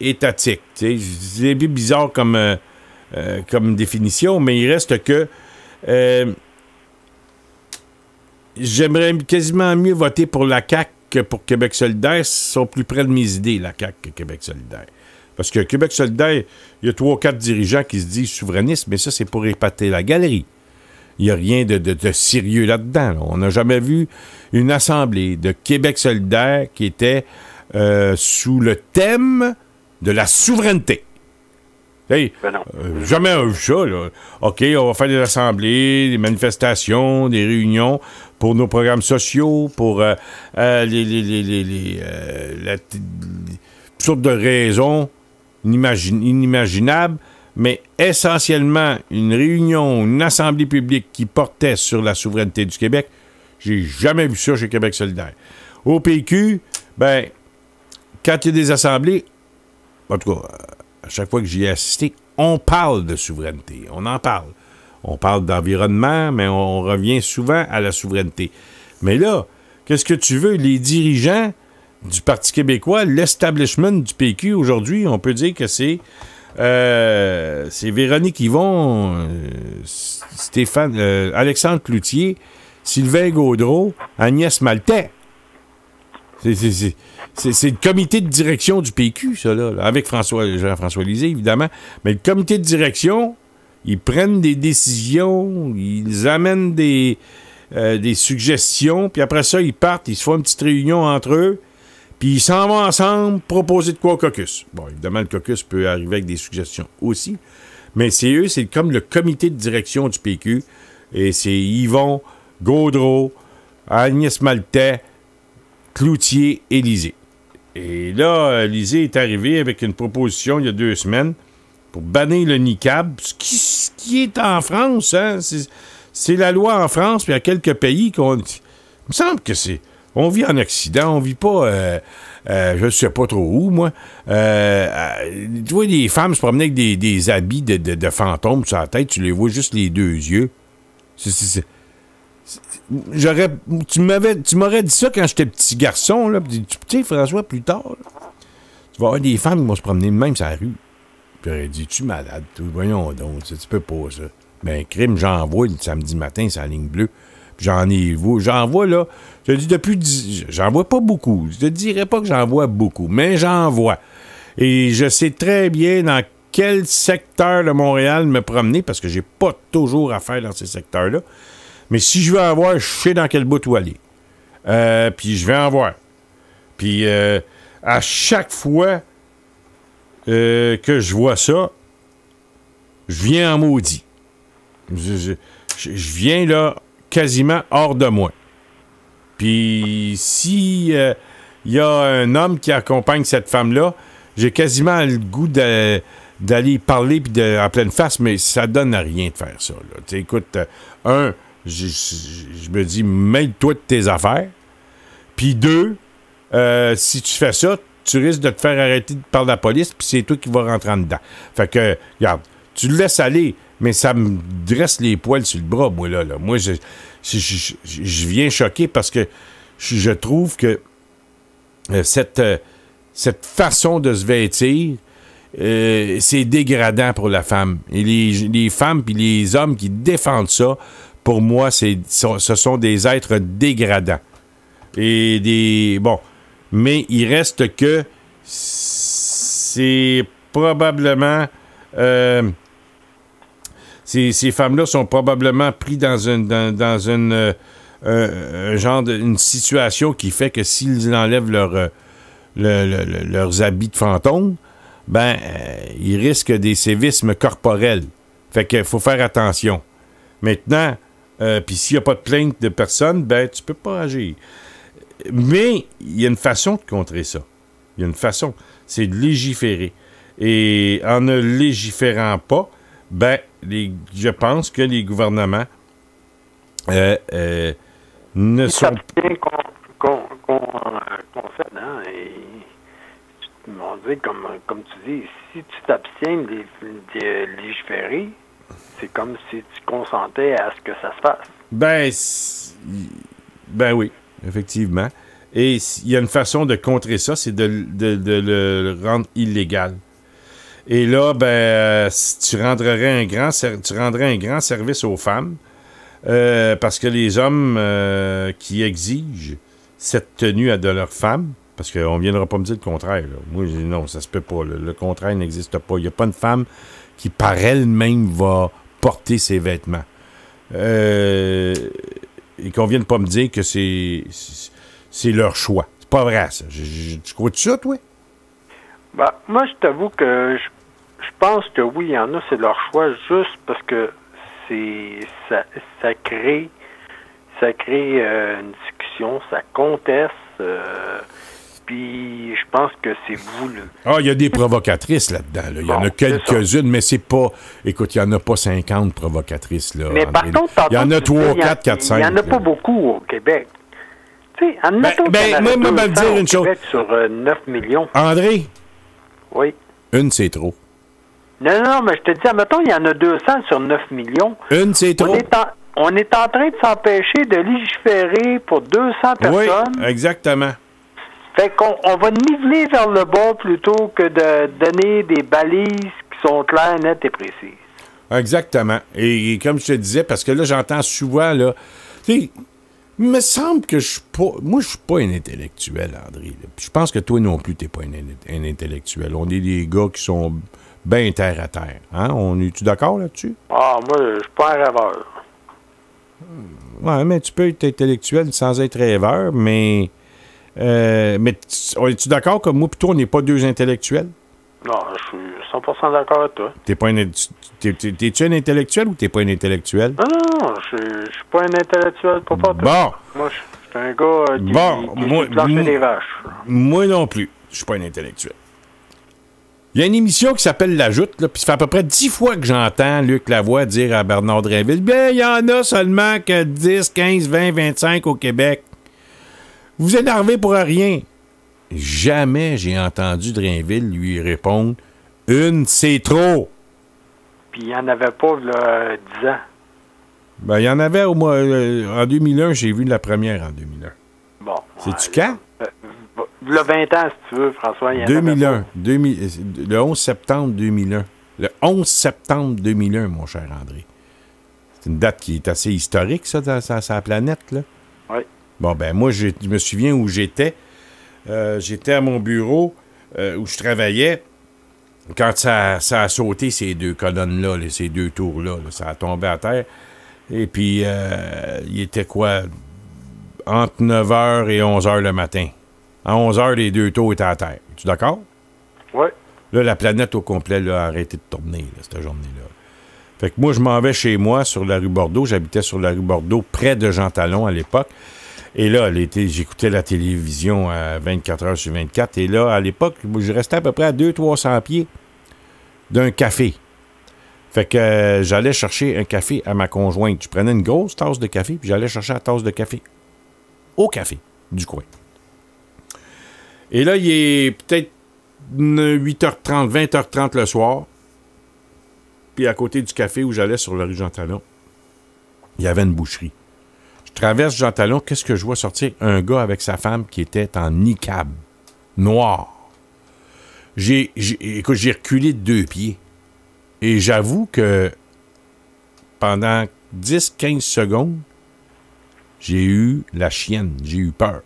étatique. C'est un peu bizarre comme définition, mais il reste que j'aimerais quasiment mieux voter pour la CAQ que pour Québec solidaire. Ils sont plus près de mes idées, la CAQ, que Québec solidaire. Parce que Québec solidaire, il y a 3 ou 4 dirigeants qui se disent souverainistes, mais ça, c'est pour épater la galerie. Il n'y a rien de sérieux là-dedans. Là. On n'a jamais vu une assemblée de Québec solidaire qui était sous le thème de la souveraineté. Hey, jamais vu ça, là. OK, on va faire des assemblées, des manifestations, des réunions pour nos programmes sociaux, pour toutes sortes de raisons inimaginables, mais essentiellement une réunion, une assemblée publique qui portait sur la souveraineté du Québec. J'ai jamais vu ça chez Québec solidaire. Au PQ, ben, quand il y a des assemblées, en tout cas, à chaque fois que j'y ai assisté, on parle de souveraineté. On en parle. On parle d'environnement, mais on revient souvent à la souveraineté. Mais là, qu'est-ce que tu veux? Les dirigeants du Parti québécois, l'establishment du PQ, aujourd'hui, on peut dire que c'est Véronique Yvon, Alexandre Cloutier, Sylvain Gaudreault, Agnès Maltais. C'est le comité de direction du PQ, ça, là, avec Jean-François Lisée, évidemment. Mais le comité de direction, ils prennent des décisions, ils amènent des suggestions, puis après ça, ils partent, ils se font une petite réunion entre eux, puis ils s'en vont ensemble proposer de quoi au caucus. Bon, évidemment, le caucus peut arriver avec des suggestions aussi, mais c'est eux, c'est comme le comité de direction du PQ, et c'est Yvon, Gaudreault, Agnès Maltais, Cloutier et Lisée. Et là, Lisée est arrivé avec une proposition il y a 2 semaines pour bannir le niqab, ce qui est en France, hein? C'est la loi en France, puis il y a quelques pays qu'on... Il me semble que c'est... On vit en Occident, on vit pas... je sais pas trop où, moi. Tu vois, les femmes se promenaient avec des habits de fantômes sur la tête, tu les vois juste les 2 yeux. Tu m'aurais dit ça quand j'étais petit garçon, là. Tu sais, François, plus tard, là, tu vas avoir des femmes qui vont se promener de même sur la rue. Puis elle dit, tu es malade, tout. Voyons donc, tu peux pas, ça. Ben, crime, j'en vois le samedi matin, c'est la ligne bleue. Puis j'en vois, là, je te dis j'en vois pas beaucoup. Je te dirais pas que j'en vois beaucoup, mais j'en vois. Et je sais très bien dans quel secteur de Montréal me promener, parce que j'ai pas toujours affaire dans ces secteurs-là. Mais si je veux en voir, je sais dans quel bout où aller. Puis je vais en voir. Puis à chaque fois que je vois ça, je viens en maudit. Je viens là quasiment hors de moi. Puis si il y a un homme qui accompagne cette femme-là, j'ai quasiment le goût d'aller parler puis en pleine face, mais ça donne à rien de faire ça. Là. Écoute, je me dis, mêle-toi de tes affaires. Puis 2, si tu fais ça, tu risques de te faire arrêter par la police, puis c'est toi qui vas rentrer en dedans. Fait que, regarde, tu le laisses aller, mais ça me dresse les poils sur le bras, moi, là. Moi, je viens choqué parce que je trouve que cette façon de se vêtir, c'est dégradant pour la femme. Et les femmes puis les hommes qui défendent ça, pour moi, ce sont des êtres dégradants. Et bon, mais il reste que c'est probablement... ces femmes-là sont probablement pris dans une genre une situation qui fait que s'ils enlèvent leurs habits de fantôme, ben, ils risquent des sévices corporels. Fait qu'il faut faire attention. Maintenant, puis s'il n'y a pas de plainte de personne, ben, tu peux pas agir. Mais il y a une façon de contrer ça. Il y a une façon. C'est de légiférer. Et en ne légiférant pas, ben, je pense que les gouvernements ne sont pas... qu'on fait, hein, et on dit, comme tu dis, si tu t'abstiens de légiférer, c'est comme si tu consentais à ce que ça se fasse. Ben oui, effectivement. Et il y a une façon de contrer ça, c'est de le rendre illégal. Et là, ben, tu rendrais un grand service aux femmes, parce que les hommes qui exigent cette tenue de leurs femmes, parce qu'on ne viendra pas me dire le contraire. Là. Moi, je dis non, ça se peut pas. Là. Le contraire n'existe pas. Il n'y a pas une femme qui, par elle-même, va porter ses vêtements. Et qu'on ne vienne pas me dire que c'est leur choix. C'est pas vrai, ça. Tu crois-tu ça, toi? Ben, moi, je t'avoue que je pense que oui, il y en a, c'est leur choix, juste parce que ça crée une discussion, ça conteste, puis je pense que c'est voulu. Ah, il y a des provocatrices là-dedans. Là. Il y en a quelques-unes, mais c'est pas... Écoute, il n'y en a pas 50 provocatrices. Là, mais par contre, il y en a 3, 4, 4, 5. Il n'y en a pas beaucoup au Québec. Tu sais, admettons qu'il y en a moi, me dire une chose. Québec sur 9 millions. André? Oui. Une, c'est trop. Non, mais je te dis, admettons, il y en a 200 sur 9 millions. Une, c'est trop. On est en train de s'empêcher de légiférer pour 200 personnes. Oui, exactement. Fait qu'on va niveler vers le bas plutôt que de donner des balises qui sont claires, nettes et précises. Exactement. Et comme je te disais, parce que là, j'entends souvent, là, tu sais, il me semble que je suis pas... Moi, je suis pas un intellectuel, André. Là. Je pense que toi non plus, t'es pas un intellectuel. On est des gars qui sont bien terre à terre. Hein? Es-tu d'accord là-dessus? Ah, moi, je suis pas un rêveur. Ouais, mais tu peux être intellectuel sans être rêveur, mais es-tu d'accord que moi et toi, on n'est pas deux intellectuels? Non, je suis 100% d'accord avec toi. T'es-tu un intellectuel ou t'es pas un intellectuel? Non, je suis pas un intellectuel pour pas tout. Bon. Moi, je suis un gars qui planche des vaches. Moi non plus, je suis pas un intellectuel. Il y a une émission qui s'appelle La Joute, puis ça fait à peu près 10 fois que j'entends Luc Lavoie dire à Bernard Drainville, bien, il y en a seulement que 10, 15, 20, 25 au Québec. Vous énervez pour rien. Jamais j'ai entendu Drainville lui répondre « Une, c'est trop! » Puis il n'y en avait pas, là, 10 ans. Ben, il y en avait au moins... en 2001, j'ai vu la première en 2001. Bon. C'est-tu quand? Le 20 ans, si tu veux, François. Il y en 2001. Le 11 septembre 2001. Le 11 septembre 2001, mon cher André. C'est une date qui est assez historique, ça, dans sa planète, là. Oui. Bon, ben, moi, je me souviens où j'étais. J'étais à mon bureau où je travaillais quand ça a sauté ces deux colonnes-là, ces deux tours-là. Là, ça a tombé à terre. Et puis, il était quoi? Entre 9h et 11h le matin. À 11h, les deux tours étaient à terre. Es-tu d'accord? Oui. Là, la planète au complet là, a arrêté de tourner, là, cette journée-là. Fait que moi, je m'en vais chez moi sur la rue Bordeaux. J'habitais sur la rue Bordeaux, près de Jean Talon à l'époque. Et là, j'écoutais la télévision à 24 heures sur 24. Et là, à l'époque, je restais à peu près à 200-300 pieds d'un café. Fait que j'allais chercher un café à ma conjointe. Je prenais une grosse tasse de café, puis j'allais chercher la tasse de café. Au café du coin. Et là, il est peut-être 8h30, 20h30 le soir. puis à côté du café où j'allais sur la rue Jean-Talon, il y avait une boucherie. Je traverse Jean-Talon, qu'est-ce que je vois sortir? Un gars avec sa femme qui était en niqab, noir. Écoute, j'ai reculé de 2 pieds. Et j'avoue que pendant 10-15 secondes, j'ai eu la chienne, j'ai eu peur.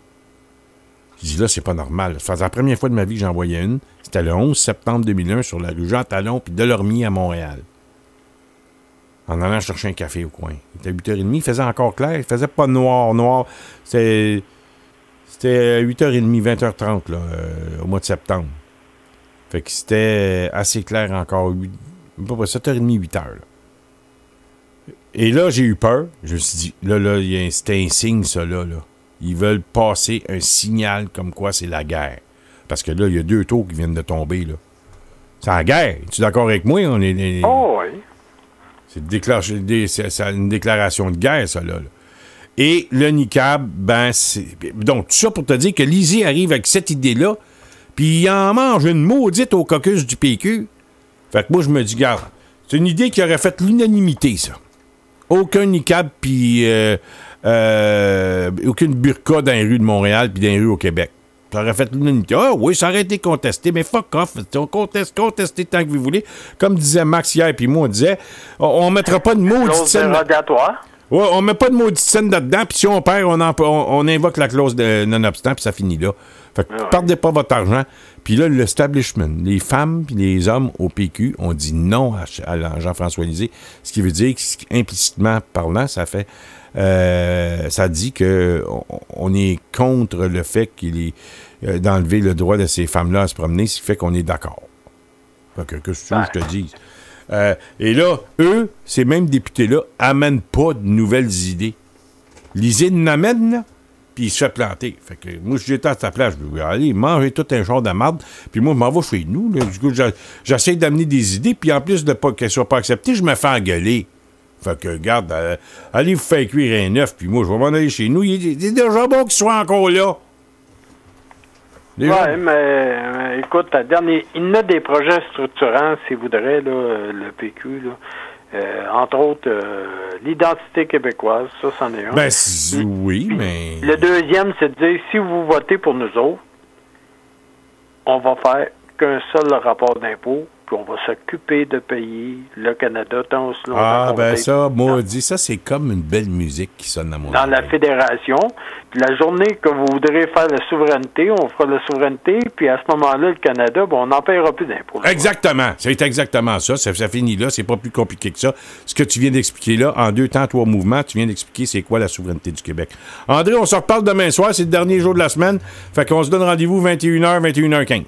J'ai dit là, c'est pas normal. Ça faisait la première fois de ma vie que j'en voyais une. C'était le 11 septembre 2001 sur la rue Jean-Talon puis Delormier à Montréal. En allant chercher un café au coin. Il était 8h30, il faisait encore clair, il faisait pas noir. C'était 8h30, 20h30 là, au mois de septembre. Fait que c'était assez clair encore, 7h30, 8h. Là. Et là, j'ai eu peur. Je me suis dit, là, c'était un signe, ça, là. Ils veulent passer un signal comme quoi c'est la guerre. Parce que là, il y a 2 tours qui viennent de tomber, là. C'est la guerre. Es-tu d'accord avec moi? Oh, oui. C'est une déclaration de guerre, ça, là. Et le niqab, ben, c'est... Donc, tout ça pour te dire que Lisée arrive avec cette idée-là, puis il en mange une maudite au caucus du PQ. Fait que moi, je me dis, garde, c'est une idée qui aurait fait l'unanimité, ça. Aucun niqab, puis aucune burqa dans les rues de Montréal, puis dans les rues au Québec. Ça aurait fait l'unanimité. Ah oui, ça aurait été contesté, mais fuck off. On contestez tant que vous voulez. Comme disait Max hier, puis moi, on disait, on mettra pas de maudite scène. Ouais, on met pas de maudite scène là-dedans, puis si on perd, on invoque la clause de non-obstant, puis ça finit là. Fait que perdez pas votre argent. Puis là, l'establishment, les femmes puis les hommes au PQ ont dit non à Jean-François Lisée, ce qui veut dire qu'implicitement parlant, ça fait ça dit que on est contre le fait d'enlever le droit de ces femmes-là à se promener, ce qui fait qu'on est d'accord. Fait que qu'est-ce que tu veux que je te dise? Et là, eux, ces mêmes députés-là, amènent pas de nouvelles idées. Lisée n'amène, là, puis il se fait planter. Fait que moi, j'étais à sa place, je vais aller manger tout un genre de marde, puis moi, je m'en vais chez nous. Là. Du coup, j'essaie d'amener des idées, puis en plus de pas qu'elles soient pas acceptées, je me fais engueuler. Fait que, regarde, allez vous faire cuire un œuf, puis moi, je vais m'en aller chez nous. Il est déjà bon qu'il soit encore là. Oui, mais écoute, il y en a des projets structurants, s'il voudrait, là, le PQ, là. Entre autres, l'identité québécoise, ça, c'en est un. Ben, oui, mais... Le deuxième, c'est de dire, si vous votez pour nous autres, on va faire qu'un seul rapport d'impôt, puis on va s'occuper de payer le Canada tant aussi longtemps. Ah, ben ça, maudit, ça, c'est comme une belle musique qui sonne à mon dans la fédération. Puis la journée que vous voudrez faire la souveraineté, on fera la souveraineté, puis à ce moment-là, le Canada, bon, on n'en paiera plus d'impôts. Exactement. C'est exactement ça. Ça finit là. C'est pas plus compliqué que ça. Ce que tu viens d'expliquer là, en 2 temps, 3 mouvements, tu viens d'expliquer c'est quoi la souveraineté du Québec. André, on se reparle demain soir. C'est le dernier jour de la semaine. Fait qu'on se donne rendez-vous 21h, 21h15.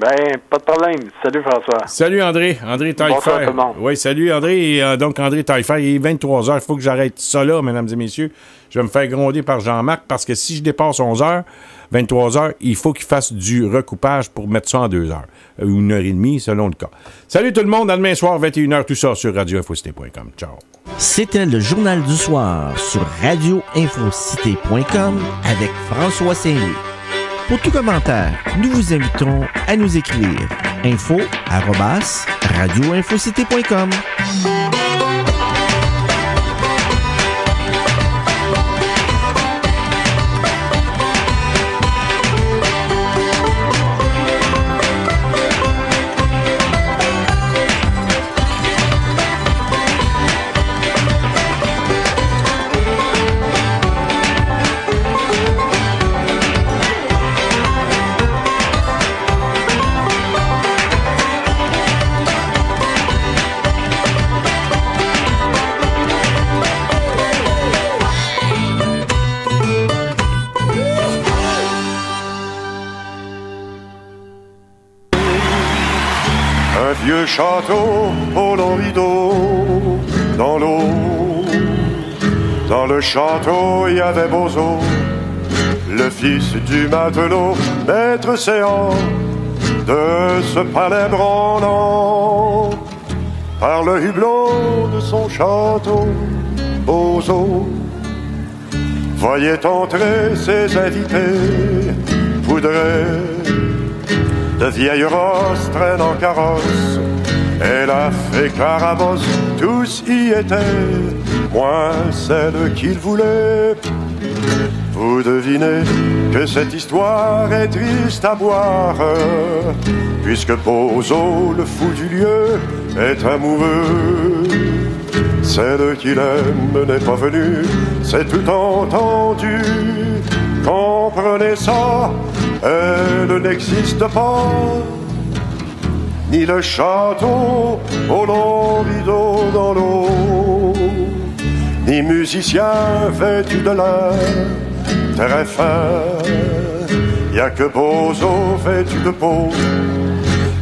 Ben, pas de problème. Salut, François. Salut, André. André Taillefer. Bonsoir tout le monde. Oui, salut, André. Et, donc, André Taillefer, il est 23h. Il faut que j'arrête ça là, mesdames et messieurs. Je vais me faire gronder par Jean-Marc parce que si je dépasse 11h, 23h, il faut qu'il fasse du recoupage pour mettre ça en 2 heures. Ou 1h30, selon le cas. Salut tout le monde. À demain soir, 21h, tout ça sur radioinfocité.com. Ciao. C'était le Journal du soir sur radioinfocité.com avec François Saint-Louis. Pour tout commentaire, nous vous invitons à nous écrire info@radioinfocité.com. Vieux château au long rideau dans l'eau. Dans le château, il y avait Bozo, le fils du matelot, maître séant de ce palais branlant. Par le hublot de son château, Bozo voyait entrer ses invités poudrés de vieilles rosses traînent en carrosse et la fée Carabosse, tous y étaient, moins celle qu'il voulait. Vous devinez que cette histoire est triste à boire, puisque Bozo, le fou du lieu, est amoureux. Celle qu'il aime n'est pas venue, c'est tout entendu. Comprenez ça, elle n'existe pas. Ni le château au long rideau dans l'eau, ni musicien vêtu de lin très fin. Y a que Bozo vêtu de peau,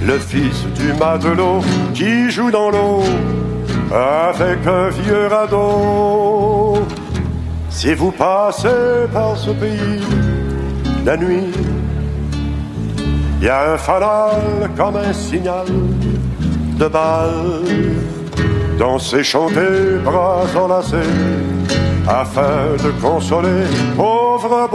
le fils du matelot qui joue dans l'eau avec un vieux radeau. Si vous passez par ce pays la nuit, y a un fanal comme un signal de balle, danser, chanter, bras enlacés, afin de consoler pauvre